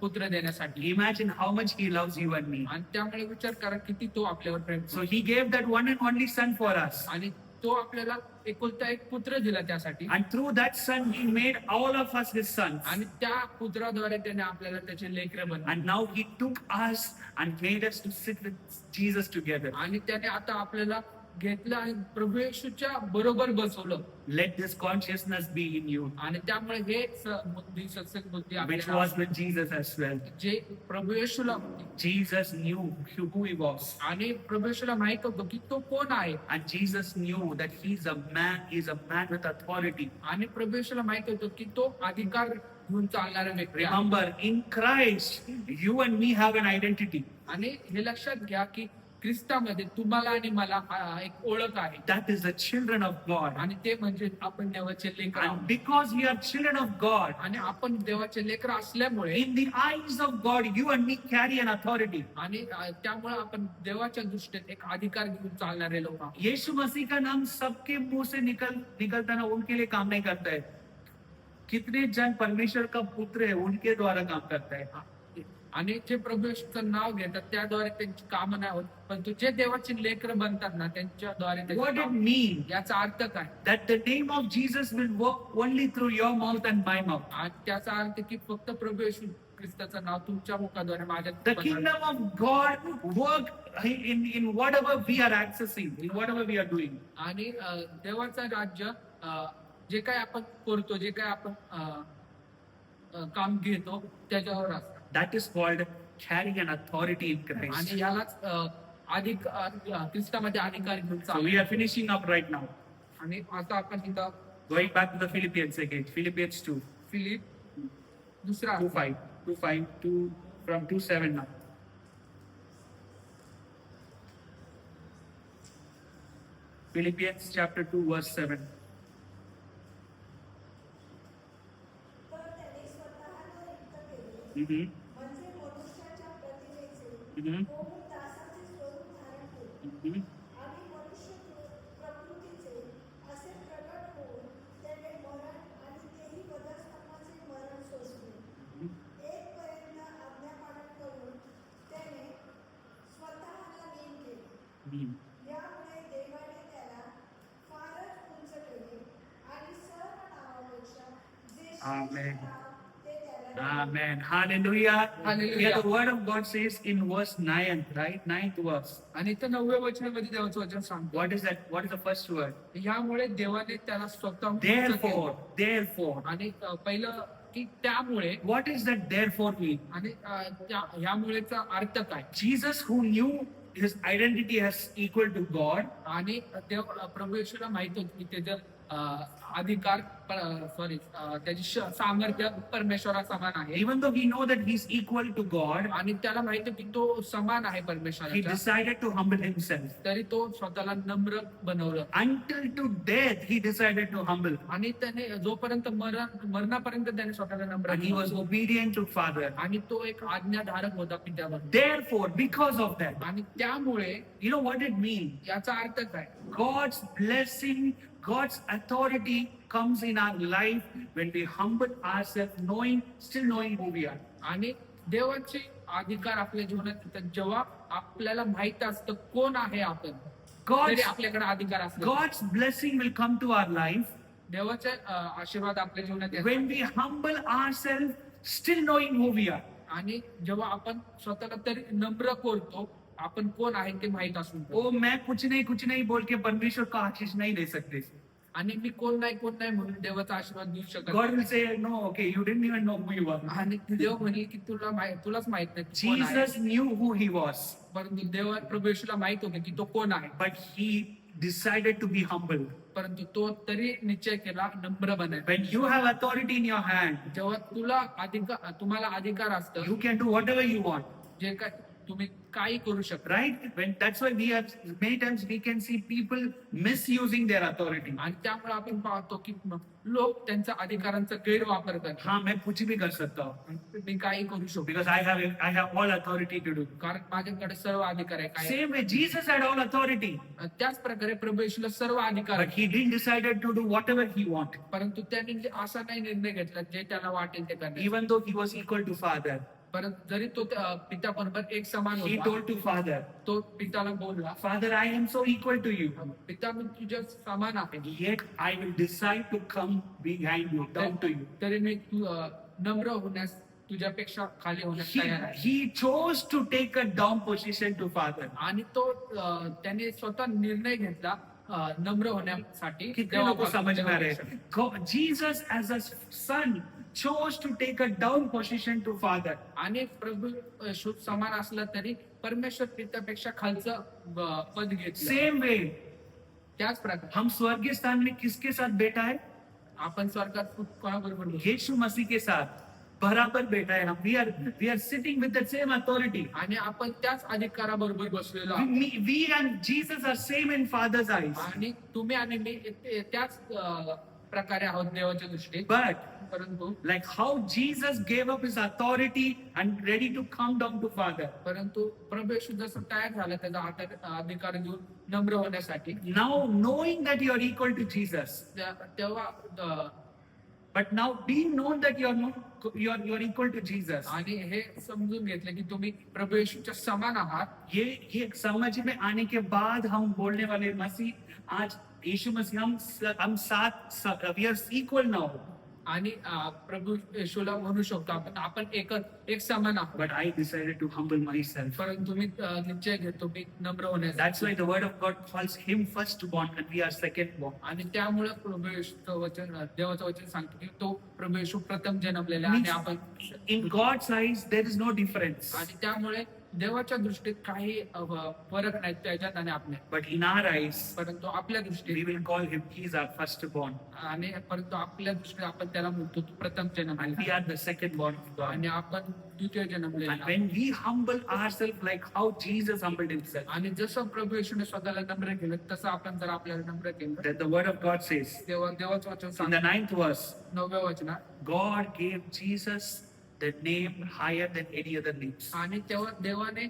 पुत्र देण्यासाठी. Imagine how much He loves you and me. आणि त्यामुळे विचार करा किती तो आपल्यावर प्रेम करतो. So He gave that one and only Son for us. आणि तो आपल्याला एकुलता एक पुत्र दिला त्यासाठी. And through that Son, He made all of us His sons. आणि त्या पुत्राद्वारे त्याने आपल्याला त्याचे लेकरं बनवले. And now He took us and made us to sit with Jesus together. आणि त्याने आता आपल्याला घेतलं आणि प्रभू येशूच्या बरोबर बसवलं. Let this consciousness be in you, आणि त्यामुळे हे बुद्धी सत्संग बुद्धी which आपल्याला was with Jesus as well. जे प्रभू येशूला होती Jesus knew who He was. आणि प्रभू येशूला माहित होतं की तो कोण आहे. And Jesus knew that He's a man with authority. आणि प्रभू येशूला माहित होतं की तो अधिकार घेऊन चालणारा व्यक्ती आहे. Remember, in Christ, you and me have an identity. आणि हे लक्षात घ्या की ख्रिस्तामध्ये तुम्हाला आणि मला एक ओळख आहे. That is the children of God. आणि ते म्हणजे आपण देवाचे लेकर And आहोत. because we are children of God, आणि आपण देवाचे लेकर असल्यामुळे in the eyes of God, you and me carry an authority. आणि त्यामुळे आपण देवाच्या दृष्टीत एक अधिकार घेऊन चालणारे लोक आहोत. यीशु मसीह का नाम सबके मुंह से निकलता ना उनके लिए काम नहीं करता है. कितने जन परमेश्वर का पुत्र है, उनके द्वारा काम करता है. आणि जे प्रभू येशूचं नाव घेतात त्याद्वारे त्यांची कामं नाही होत, परंतु जे देवाची लेकर बनतात ना त्यांच्याद्वारे त्याचे What it काम. means याचा अर्थ काय. that the name of Jesus will work only through your mouth and my mouth. आणि त्याचा अर्थ की फक्त प्रभू येशू ख्रिस्ताचं नाव तुमच्या मुखाद्वारे माझ्या The kingdom of God work in whatever we are accessing, in whatever we are doing. आणि देवाचं राज्य जे काय आपण करतो, जे काय आपण काम घेतो त्याच्यावर असतं. That is called carrying an authority in Christ. आणि यालाच ख्रिस्तामध्ये अधिकार घेऊन So we चालतो. are finishing up right now. आणि आता आपण इथं Going back to the Philippians again. Philippians 2, Philip दुसरा 2:5, 2:5, 2 from 2:7 now. Philippians chapter 2 verse 7. तर त्याने स्वतःला रिक्त केले, Mhm, म्हणजे मनुष्याच्या प्रतिमेचे mhm, होऊन दासाचे स्वरूप धारण केले. mhm. आणि मनुष्य प्रकृतीचे असे प्रगट होऊन त्याने मरण आणि तेही वधस्तंभाचे मरण सोसले. एक पर्यंत आज्ञापालन करून त्याने स्वतःला लीन केले. Mhm. यामुळे देवाने त्याला फारच उंच केले आणि सर्व नावापेक्षा जे Amen. श्रेष्ठ नाव ते त्याला दिले. Amen. Hallelujah. Hallelujah. Here the word of God says in verse 9, right? 9th verse. आणि इथं 9व्या वचनामध्ये देवाचं वचन सांगतो. What is that? What is the first word? यामुळे देवाने त्याला स्वतः Therefore. आणि पहिलं की त्यामुळे. What is that therefore mean? आणि यामुळेचा अर्थ काय. Jesus, who knew his identity as equal to God, आणि देव प्रभू येशूला माहित होत की त्याचं अधिकार त्याची सामर्थ्य परमेश्वरा समान आहे. Even though we know that he's equal to God, आणि त्याला माहिती की तो समान आहे he परमेश्वराच्या, decided to humble himself. तरी तो स्वतःला नम्र बनवलं. Until to death, he decided to humble. आणि त्याने जोपर्यंत मरणापर्यंत त्याने स्वतःला नम्र And he was बनवलं. obedient to Father. आणि तो एक आज्ञाधारक होता पित्यावर. Therefore, because of that, आणि त्यामुळे you know what it means? याचा अर्थ काय? God's blessing, God's authority comes in our life when we humble ourselves, still knowing who we are. आणि देवाचे अधिकार आपल्या जीवनात येतात जेव्हा आपल्याला माहित असतं कोण आहे आपण, God's, तरी आपल्याकडे अधिकार असतो. God's blessing will come to our life देवाचे आशीर्वाद आपल्या जीवनात येतात. when we humble ourselves, still knowing who we are. आणि जेव्हा आपण स्वतःला तरी नम्र करतो, आपण कोण आहे ते माहित असून. ओ मैं कुछ नहीं बोल के परमेश्वर का आशीष नहीं ले सकते. आणि मी कोण नाही म्हणून देवाचा आशीर्वाद देऊ शकत God नाही. will say, no, okay, you didn't even know who you are. आणि देव म्हणेल की तुलाच माहित नाही तू कोण आहे. Jesus knew who he was, परंतु देव प्रभू येशूला माहित होते की तो कोण आहे. but he decided to be humble. परंतु तो तरी निश्चय केला नम्र बनायचा. When you have authority in your hand, जेव्हा तुम्हाला अधिकार असतं, you can do whatever you want, जे काय तुम्ही काही करू शकता. right? That's why we have many times we can see people misusing their authority. आणि त्यामुळे आपण पाहतो की लोक त्यांच्या अधिकारांचा गैरवापर करतात. हाँ, मैं कुछ भी कर सकता हूँ मी काही करू शकतो because I have all authority to do. कारण माझ्याकडे सर्व अधिकार आहे. काय Same way, Jesus had all authority, त्याच प्रकारे प्रभू येशूला सर्व अधिकार but आहे. he didn't decide to do whatever he wanted, परंतु त्याने असा नाही निर्णय घेतला जे त्याला वाटेल ते करणे. even though he was equal to Father. परंतु जरी तो पिता बरोबर एक समान He होता, told to Father, तो पिताला बोलला, Father, I am so equal to you, पिता मी तुझ्या समान आहे, yet I will decide to come behind you, down to you. तरी मी नम्र होण्यास तुझ्यापेक्षा खाली होण्यास तयार आहे. He chose to take a down position to Father. आणि तो त्याने स्वतः निर्णय घेतला नम्र होण्यासाठी. कितने लोगों को समझणार है? Jesus as a son chose to take a down position to Father. आणि प्रभू येशू समान असला तरी परमेश्वर पित्यापेक्षा खालचं पद घेतलं. Same way, त्याच प्रकारे हम स्वर्गीय स्थान में किसके साथ बैठा है? आपण स्वर्गात कोणाबरोबर बसू? यीशु मसीह के साथ बराबर बैठा है. हम we are sitting with the same authority. आणि आपण त्याच अधिकाराबरोबर बसलेलो आहोत. We and Jesus are same in Father's eyes. आणि तुम्ही आणि मी त्याच प्रकारे आहोत देवाच्या दृष्टीत. But परंतु like how Jesus gave up his authority and ready to come down to Father, परंतु प्रभू येशू जसं तयार झाला त्याचा अधिकार घेऊन नम्र होण्यासाठी, now knowing that you are equal to Jesus, तेव्हा but now being known that you are equal to Jesus, आणि हे समजून घेतलं की तुम्ही प्रभू येशूच्या समान आहात. ये समझ में आने के बाद हम बोलने वाले मसीह आज यीशु मसीह हम साथ we are equal now. आणि प्रभू येशूला म्हणू शकतो आपण एक समान आहोत. But I decided to humble myself. परंतु मी निश्चय घेतो मी नम्र होण्याचा. That's why the word of God calls him firstborn and we are secondborn. आणि त्यामुळे प्रभू येशूचं वचन, देवाचं वचन सांगतो की तो प्रभू येशू प्रथम जन्मलेला आणि आपण. In God's eyes, there is no difference. आणि त्यामुळे देवाच्या दृष्टीत काही फरक नाही त्याच्यात आणि आपल्या. But in our eyes, परंतु आपल्या we दृष्टीत will call him, he is our firstborn. आणि परंतु आपल्या दृष्टीत आपण त्याला म्हणतो तो प्रथम And we जन्मलेला are the secondborn of God. आणि आपण द्वितीय And जन्मलेला. when we humble ourselves like how Jesus humbled himself, आणि जसं प्रभू येशूने स्वतःला नम्र केलं तसं आपण जर आपल्याला नम्र केलं, that the word of God says, देवाचं वचन in सांगतो the 9th verse, 9व्या वचनात, God gave Jesus the name higher than any other names. आणि तेव्हा देवाने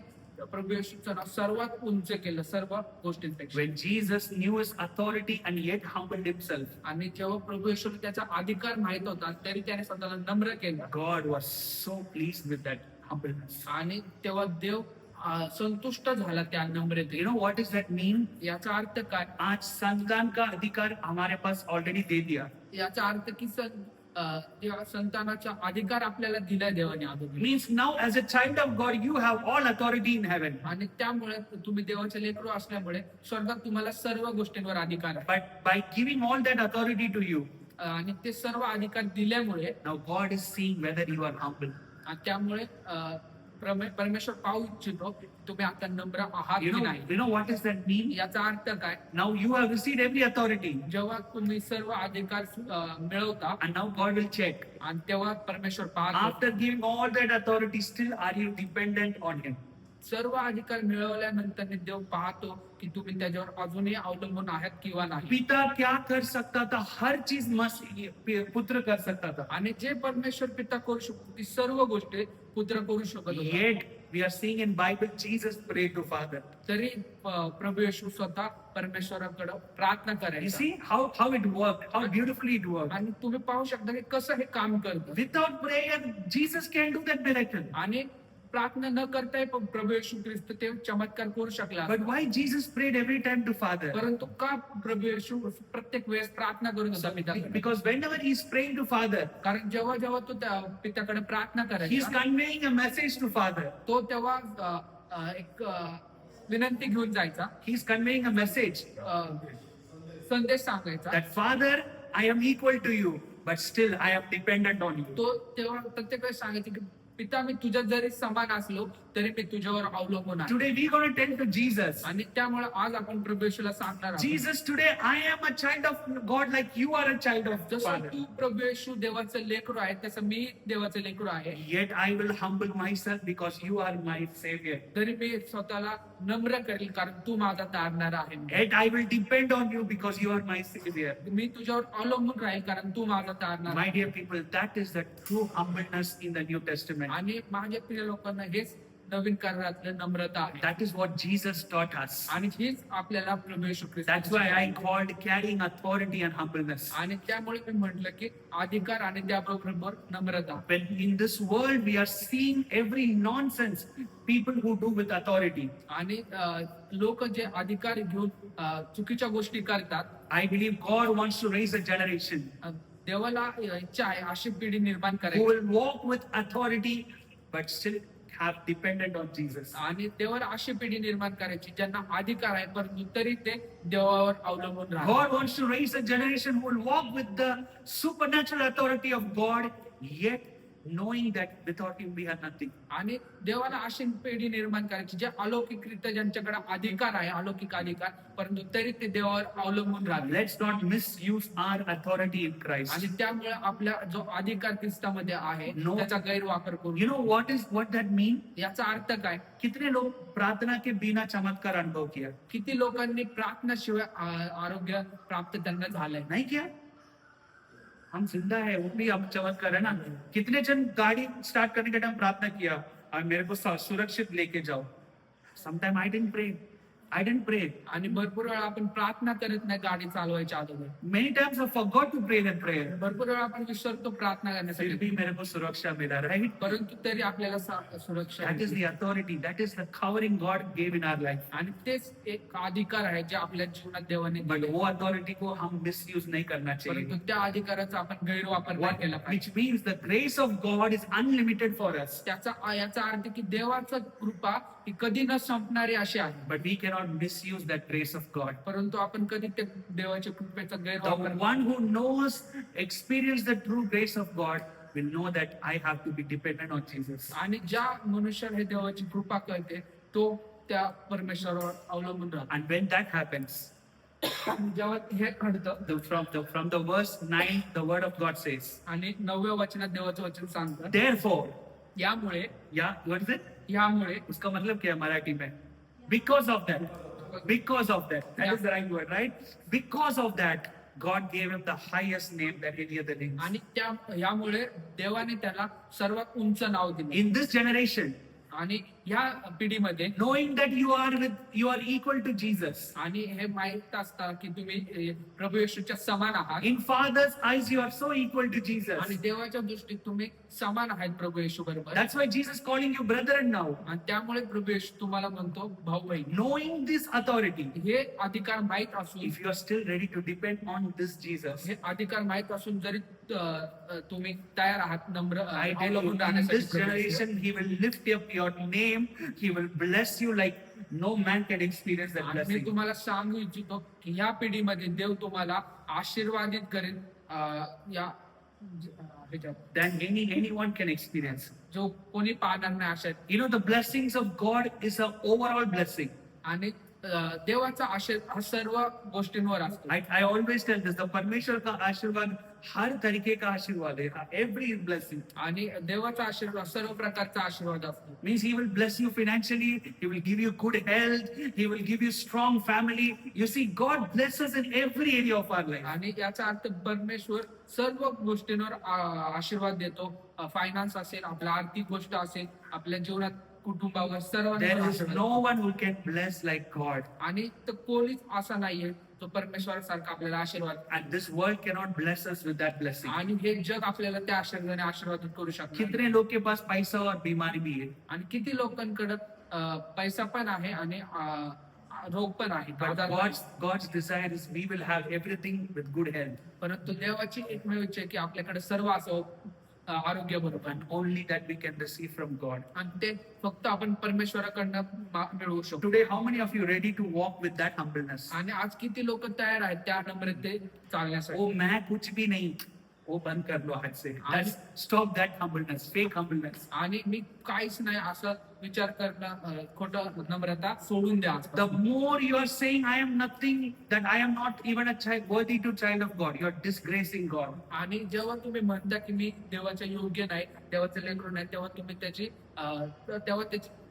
प्रभू येशूचं नाव सर्वात उंच केलं सर्व गोष्टींपेक्षा. When Jesus knew his authority and yet humbled himself, आणि जेव्हा प्रभू येशूला त्याचा अधिकार माहित होता तरी त्याने स्वतःला नम्र केलं. God was so pleased with that humbleness. आणि तेव्हा देव संतुष्ट झाला त्या नम्रते. You know what does that mean? याचा अर्थ काय? आज संतान का अधिकार हमारे पास ऑलरेडी दे दिया. याचा अर्थ की संतानाचा अधिकार आपल्याला दिलाय देवाने अगोदर. Means now as a child of God, you have all authority in heaven. आणि त्यामुळे तुम्ही देवाचे लेकरू असल्यामुळे स्वर्गात तुम्हाला सर्व गोष्टींवर अधिकार आहे. But by giving all that authority to you, आणि ते सर्व अधिकार दिल्यामुळे now God is seeing whether you are humble. त्यामुळे परमेश्वर पाहू इच्छितो की तुम्ही आता नम्र आहात You की know, नाही. you know what does that mean? याचा अर्थ काय? Now you have received every authority, जेव्हा तुम्ही सर्व अधिकार मिळवता and now God will check. आणि तेव्हा परमेश्वर पाहतो After giving all that authority, still are you dependent on Him? सर्व अधिकार मिळवल्यानंतर देव पाहतो की तुम्ही त्याच्यावर अजूनही अवलंबून आहात किंवा नाही. पिता क्या कर सकता था? हर चीज मस्त पुत्र कर सकता था. आणि जे परमेश्वर पिता करू शकतो ती सर्व गोष्टी पुत्र करू शकत होता. Yet we are seeing in Bible Jesus prayed to Father. तरी प्रभू येशू स्वतः परमेश्वराकडे प्रार्थना You करायचा. see how it worked, how beautifully it worked. आणि तुम्ही पाहू शकता की कसं हे काम करतं. Without prayer, Jesus can do that miracle. आणि प्रार्थना न करताय पण प्रभू येशू ख्रिस्त ते चमत्कार करू शकला. But why Jesus prayed every time to Father? परंतु का प्रभू येशू प्रत्येक वेळेस प्रार्थना करत होता पित्याकडे? Because whenever he's praying to Father, कारण जेव्हा जेव्हा तो त्या पित्याकडे प्रार्थना he's करायचा conveying a message to Father. तो तेव्हा एक विनंती घेऊन जायचा, He's conveying a message संदेश सांगायचा. that Father, I am equal to you, but still I am dependent on you. तो तेव्हा प्रत्येक वेळेस सांगायचे की पिता मी तुझ्या जरी समान असलो तरी मी तुझ्यावर अवलंबून आहे. Today we're going to tell to Jesus, आणि त्यामुळे आज आपण प्रभू येशूला सांगणार आहोत, Jesus, today I am a child of God like you are a child of the जसं Father. तू प्रभू येशू देवाचं लेकरू आहे तसं मी देवाचं लेकरू आहे. Yet I will humble myself because you are my Savior. तरी मी स्वतःला नम्र करेल कारण तू माझा तारणार आहे. Yet I will depend on you because you are my Savior. मी तुझ्यावर अवलंबून राहील कारण तू माझा तारणार My आहे. dear people, that is the true humbleness in the New Testament. आणि माझ्या प्रिय लोकांना हेच नवीन करारातलं नम्रता आहे. That is what Jesus taught us. आणि हीच आपल्याला प्रभू येशू ख्रिस्त That's why I called carrying authority and humbleness. आणि त्यामुळे मी म्हटलं की अधिकार आणि त्याबरोबर नम्रता. When in this world we are seeing every nonsense people who do with authority, आणि लोक जे अधिकार घेऊन चुकीच्या गोष्टी करतात, I believe God wants to raise a generation देवाला इच्छा आहे अशी पिढी निर्माण who करायची will walk with authority but still have dependent on Jesus. आणि देवाला अशी पिढी निर्माण करायची ज्यांना अधिकार आहे परंतु तरी ते देवावर अवलंबून राहतात. God wants to raise a generation who will walk with the supernatural authority of God, yet knowing that without Him we are nothing. आणि देवाला अशी पिढी निर्माण करायची जे अलौकिकरित्या ज्यांच्याकडे अधिकार आहे, अलौकिक अधिकार, परंतु तरी ते देवावर अवलंबून राहतात. Let's not misuse our authority in Christ. आणि त्यामुळे आपला जो अधिकार ख्रिस्तामध्ये आहे No. त्याचा गैरवापर करू. You know what that mean? याचा अर्थ काय? कितने लोग प्रार्थना के बिना चमत्कार अनुभव किया? किती लोकांनी प्रार्थनाशिवाय आरोग्य प्राप्त त्यांना झालंय? नहीं किया? हम जिंदा है, वो भी हम चमत्कार है ना. कितने जन गाड़ी स्टार्ट करने के टाइम प्रार्थना किया और मेरे को सुरक्षित लेके जाओ. Sometime I didn't pray. आणि भरपूर वेळा आपण प्रार्थना करत नाही गाडी चालवायच्या अगोदर. Many times I forgot to pray that prayer. भरपूर वेळा आपण विसरतो प्रार्थना फिर करण्यासाठी, भी मेरे को सुरक्षा मिला, right? परंतु तरी आपल्याला सुरक्षा That is मिळते. the authority. That is the covering God gave in our life. आणि तेच एक अधिकार आहे जे आपल्या जीवनात देवाने But दिले. वो authority को हम misuse नहीं करना चाहिए. परंतु त्या अधिकाराचा आपण गैरवापर नाही What, केला पाहिजे. which means the grace of God is unlimited for us. याचा अर्थ की देवाचा कृपा ही कधी न संपणारी अशी आहे, But we cannot misuse that grace of God. परंतु आपण कधी त्या देवाच्या कृपेचा The गैरवापर. one who knows, experience the true grace of God will know that I have to be dependent on Jesus. आणि ज्या मनुष्याला हे देवाची कृपा करते तो त्या परमेश्वरावर अवलंबून राहतो. And when that happens, जेव्हा हे घडतं from the verse 9, the word of God says, आणि 9व्या वचनात देवाचं वचन सांगतं, therefore, यामुळे what is it? यामुळे उसका मतलब क्या है मराठी में? Because of that. That is the right word, right? Because of that, God gave him the highest name that any other name. आणि यामुळे देवाने त्याला सर्वात उंच नाव दिले. In this generation, आणि या पिढीमध्ये knowing that you are equal to Jesus. आणि हे माहित असतं की तुम्ही प्रभू येशूच्या समान आहात In Father's eyes, you are so equal to आणि Jesus. देवाच्या दृष्टीत तुम्ही समान आहात प्रभू येशू बरोबर. That's why Jesus calling you brethren now. आणि त्यामुळे प्रभू येशू तुम्हाला म्हणतो भाऊ बहीण. Knowing this authority, हे अधिकार माहित असून, if you are still ready to depend on this Jesus, हे अधिकार माहित असून जरी तुम्ही तयार आहात नम्र I tell you, अवलंबून in राहण्यासाठी this Prabhu Yeshu. generation, He will lift up your name. He will bless you like no man can experience that आणि मी blessing. तुम्हाला सांगू इच्छितो की या पिढीमध्ये देव तुम्हाला आशीर्वादित करेल. या ह्याच्यात than anyone can experience. जो कोणी पाहणार नाही अशा You know, the blessings of God is an overall blessing. आणि देवाचा आशीर्वाद हा सर्व गोष्टींवर असतो. I always tell this, the परमेश्वर का आशीर्वाद हर तरीके का आशीर्वाद है, every blessing. आणि देवाचा आशीर्वाद सर्व प्रकारचा आशीर्वाद असतो. Means he will bless you financially, he will give you good health, he will give you strong family. You see, God blesses in every area of our life. आणि याचा अर्थ परमेश्वर सर्व गोष्टींवर आशीर्वाद देतो. फायनान्स असेल, आपल्या आर्थिक गोष्ट असेल, आपल्या जीवनात कुटुंबावर सर्वांवर There is आशीर्वाद. no one who can bless like God. आणि तर कोणीच असा नाहीये तो परमेश्वरासारखा आपल्याला आशीर्वाद. And this world cannot bless us with that blessing. आणि हे जग आपल्याला त्या आशीर्वादाने आशीर्वादित करू शकतो. कितने लोग के पास पैसा और बीमारी भी है, आणि किती लोकांकडे पैसा पण आहे आणि रोग पण आहे. but God's desire is we will have everything with good health, परंतु देवाची एकमेव इच्छा आहे की आपल्याकडे सर्व असं आरोग्य बरोबर. and only that we can receive from God. आणि ते फक्त आपण परमेश्वराकडनं मिळवू शकतो. Today, how many of you ready to walk with that humbleness? आणि आज किती लोक तयार आहेत त्या नम्रते चालण्यासाठी. ओ मैं कुछ भी नहीं, वो बंद कर लो हाथ से. Stop that humbleness, fake humbleness. आणि मी काहीच नाही असं विचार करणं खोटं नम्रता सोडून द्या. The more you are saying I am nothing, that I am not even a child worthy to child of God, you are disgracing God. आणि जेव्हा तुम्ही म्हणता की मी देवाच्या योग्य नाही, देवाचं लेकरू नाही, तेव्हा तुम्ही त्याची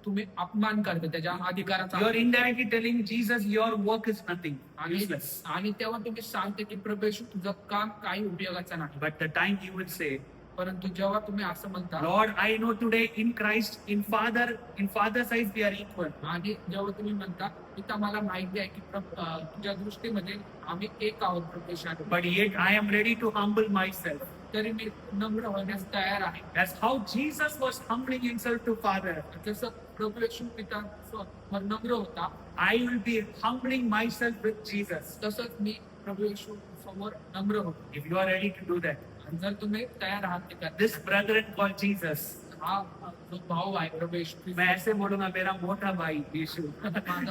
तुम्ही अपमान करता त्याच्या अधिकाराचा. You are indirectly telling Jesus your work is nothing, useless. आणि तेव्हा तुम्ही सांगते की प्रभू येशू तुझं काम काही उपयोगाचं नाही. But the time you will say, परंतु जेव्हा तुम्ही असं म्हणता Lord, I know today in Christ, in Father's eyes we are equal. आणि जेव्हा तुम्ही म्हणता पिता मला माहिती आहे की तुझ्या दृष्टीमध्ये आम्ही एक आहोत प्रभू येशू, But yet I am ready to humble myself. तरी मी नम्र होण्यास तयार आहे. That's how Jesus was humbling himself to Father. जसं प्रभू येशू पिता नम्र होता, I will be humbling myself with Jesus. तसंच मी प्रभू येशू समोर नम्र होतो. If you are ready to do that, आणि जर तुम्ही तयार आहात ते करण्यास, this brethren called Jesus. हा जो भाऊ आहे प्रभू येशू ख्रिस्त, मैं ऐसे बोलूंगा, मेरा मोटा भाई यीशु.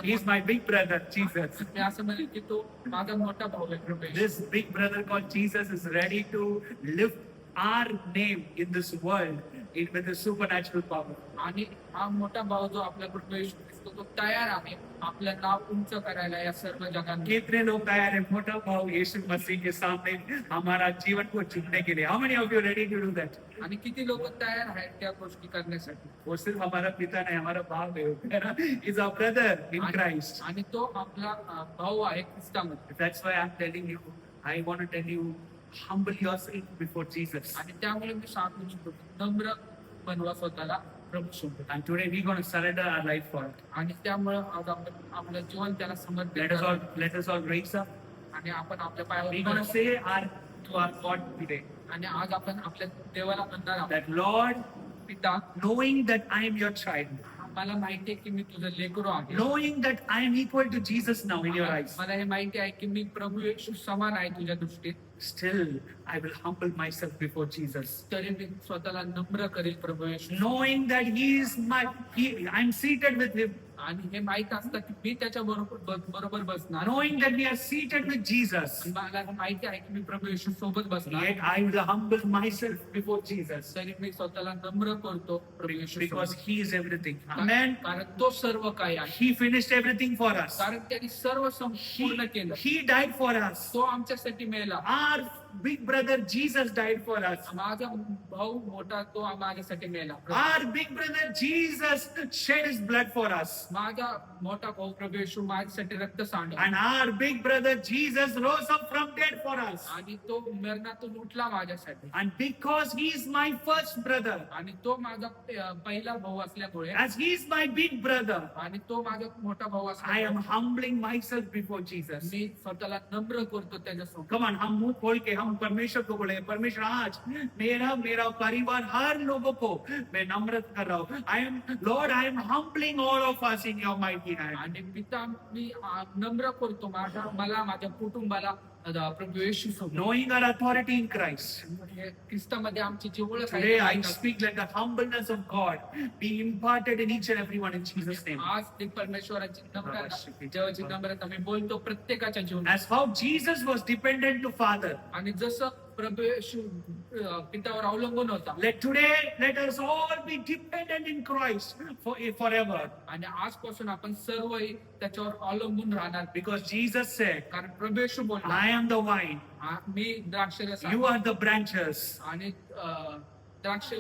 He is my big brother, Jesus. मी असं म्हणेन की तो माझा मोठा भाऊ आहे प्रभू येशू. This big brother called Jesus is ready to lift our name in this world with the supernatural power. आणि हा मोठा भाऊ जो आपला प्रभू येशू ख्रिस्त, तो तयार आहे आपलं नाव उंच करायला या सर्व जगांमध्ये. कितने लोग तैयार हैं मोटा भाव यीशु मसीह के सामने हमारा जीवन को चुनने के लिए? How many of you are ready to do that? आणि किती लोक तयार आहेत त्या गोष्टी करण्यासाठी. वो सिर्फ हमारा पिता नहीं, हमारा भाव है ना? Is our brother in Christ. आणि तो आपला भाऊ आहे ख्रिस्तामध्ये. That's why I'm telling you, I want to tell you, humble yourself before Jesus. आणि त्यामुळे मी सांगू इच्छितो नम्र बनवा स्वतःला प्रभू समोर. And today we're going to surrender our life for it. आणि त्यामुळे आज आपण आपलं जीवन त्याला समर्पित Let us all raise up. आणि आपण आपल्या We're पायावर going to say to our God today आणि आज आपण आपल्या देवाला म्हणणार आहोत, that Lord, पिता knowing that I am your child, मला माहिती आहे की मी तुझं लेकरू आहे. knowing that I am equal to Jesus now in your eyes, मला हे माहिती आहे की मी प्रभू येशू समान आहे तुझ्या दृष्टीत. still I will humble myself before Jesus. तरी मी स्वतःला नम्र करेल प्रभू येशू. Knowing that I'm seated with him. आणि हे माहित असतं की मी त्याच्या बरोबर बसणार. Knowing that we are seated with Jesus. मला हे माहिती आहे की मी प्रभू येशू सोबत बसणार. Yet I will humble myself before Jesus. तरी मी स्वतःला नम्र करतो प्रभू येशू Because सोबत. he is everything. Amen. कारण तो सर्व काही आहे. He finished everything for us. कारण त्यांनी सर्व संपूर्ण केलं. He died for us. तो आमच्यासाठी मेला. Our big brother Jesus died for us. माझा भाऊ मोठा तो माझ्यासाठी मेला. Our big brother Jesus shed his blood for us. माझा मोठा भाऊ प्रभू येशू माझ्यासाठी रक्त सांडला. And our big brother Jesus rose up from dead for us. आणि तो मरणातून उठला माझ्यासाठी. And because he is my first brother, आणि तो माझा पहिला भाऊ असल्यामुळे, as he is my big brother, आणि तो माझा मोठा भाऊ I am असल्यामुळे humbling myself before Jesus. मी स्वतःला नम्र करतो त्याच्यासमोर. Come on, हम मुंह खोल के हम परमेश्वर को बोले, परमेश्वर आज मेरा परिवार हर लोगों को मैं नम्रत कर रहा हूँ. I am humbling all of us in your mighty hand. आणि पिता मी नम्र करतो मला माझ्या कुटुंबाला प्रभू येशू सोबत. Knowing our authority in Christ. ख्रिस्तामध्ये आमची जी ओळख Today I आहे, speak let the humbleness of God be imparted in each and everyone in Jesus' name. आज ती परमेश्वराची नम्रता, देवाची नम्रता मी बोलतो प्रत्येकाच्या जीवनात. As how Jesus was dependent to Father, आणि जसं प्रभू येशू पित्यावर अवलंबून होता. Let us all be dependent in Christ forever. आणि आजपासून आपण सर्वही त्याच्यावर अवलंबून राहणार. Because Jesus said, कारण प्रभू येशू बोलला, I am the vine, मी द्राक्षरस आहे you are the branches. आणि द्राक्ष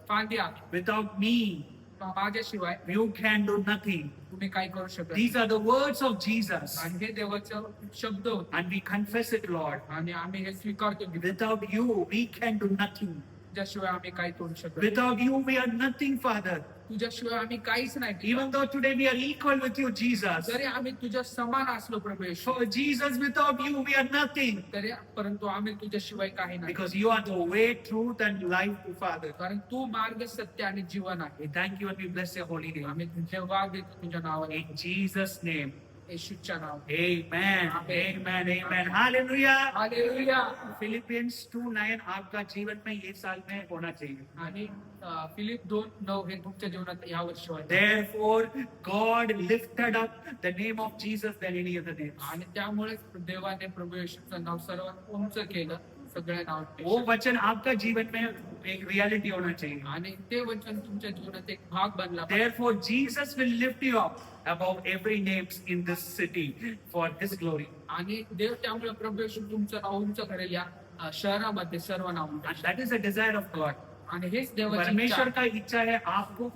फांद्या. Without me, माझ्याशिवाय you can do nothing. तुम्ही काय करू शकत. These are the words of Jesus. आणि हे देवाचा शब्द होते And we confess it, Lord. आणि आम्ही हे स्वीकारतो की Without you, we can do nothing. तुझ्याशिवाय आम्ही काय करू शकत. Without you, we are nothing, Father. तुझ्याशिवाय आम्ही काहीच नाही. Even though today we are equal with you, Jesus. जरी आम्ही तुझ्या समान असलो प्रभू येशू, So, Jesus, without you, we are nothing. तरी परंतु आम्ही तुझ्याशिवाय काही नाही. Because you are the way, truth, and life to Father. कारण तू मार्ग, सत्य आणि जीवन आहे. We thank you and we bless your holy name. आम्ही तुझे वाद देतो तुझ्या नावाने, In Jesus' name. येशूच्या now. Amen. Amen. Amen. Hallelujah. Hallelujah. Philippians 2:9 आपका जीवन में ये साल में होना चाहिए. आणि फिलिप 2:9 हे तुमच्या जीवनात या वर्षी होईल. Therefore, God lifted up the name of Jesus than any other name. आणि त्यामुळे देवाने प्रभू येशूचं नाव सर्वात उंच केलं सगळ्या वो नावात. वचन आपका जीवन में एक रियलिटी होना चाहिए. आणि ते वचन तुमच्या जीवनात एक भाग बनला पाहिजे. Therefore, Jesus will lift you up above every names in this city for His glory. आणि देव त्यामुळे प्रभू येशू तुमचं नाव उंच करेल या शहरामध्ये सर्व नाव. And that is the desire of God. आणि हेच देवाची इच्छा परमेश्वर आहे. का इच्छा है आपको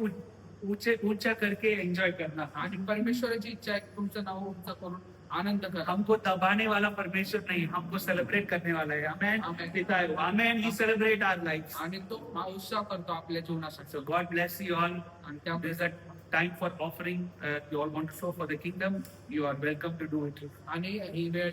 ऊंचे ऊंचा करके एंजॉय करना. आणि परमेश्वराची इच्छा आहे की तुमचं नाव उंच करून आनंद करा. हमको दबाने वाला परमेश्वर नहीं, हमको सेलिब्रेट करने वाला है. Amen. Amen. पिता है वो. Amen. He celebrate our lives. आणि तो उत्साह करतो आपल्या जीवनासाठी. So God bless you all. आणि There त्यामुळे is a time for offering. You all want to sow for the kingdom. You are welcome to do it. आणि ही वेळ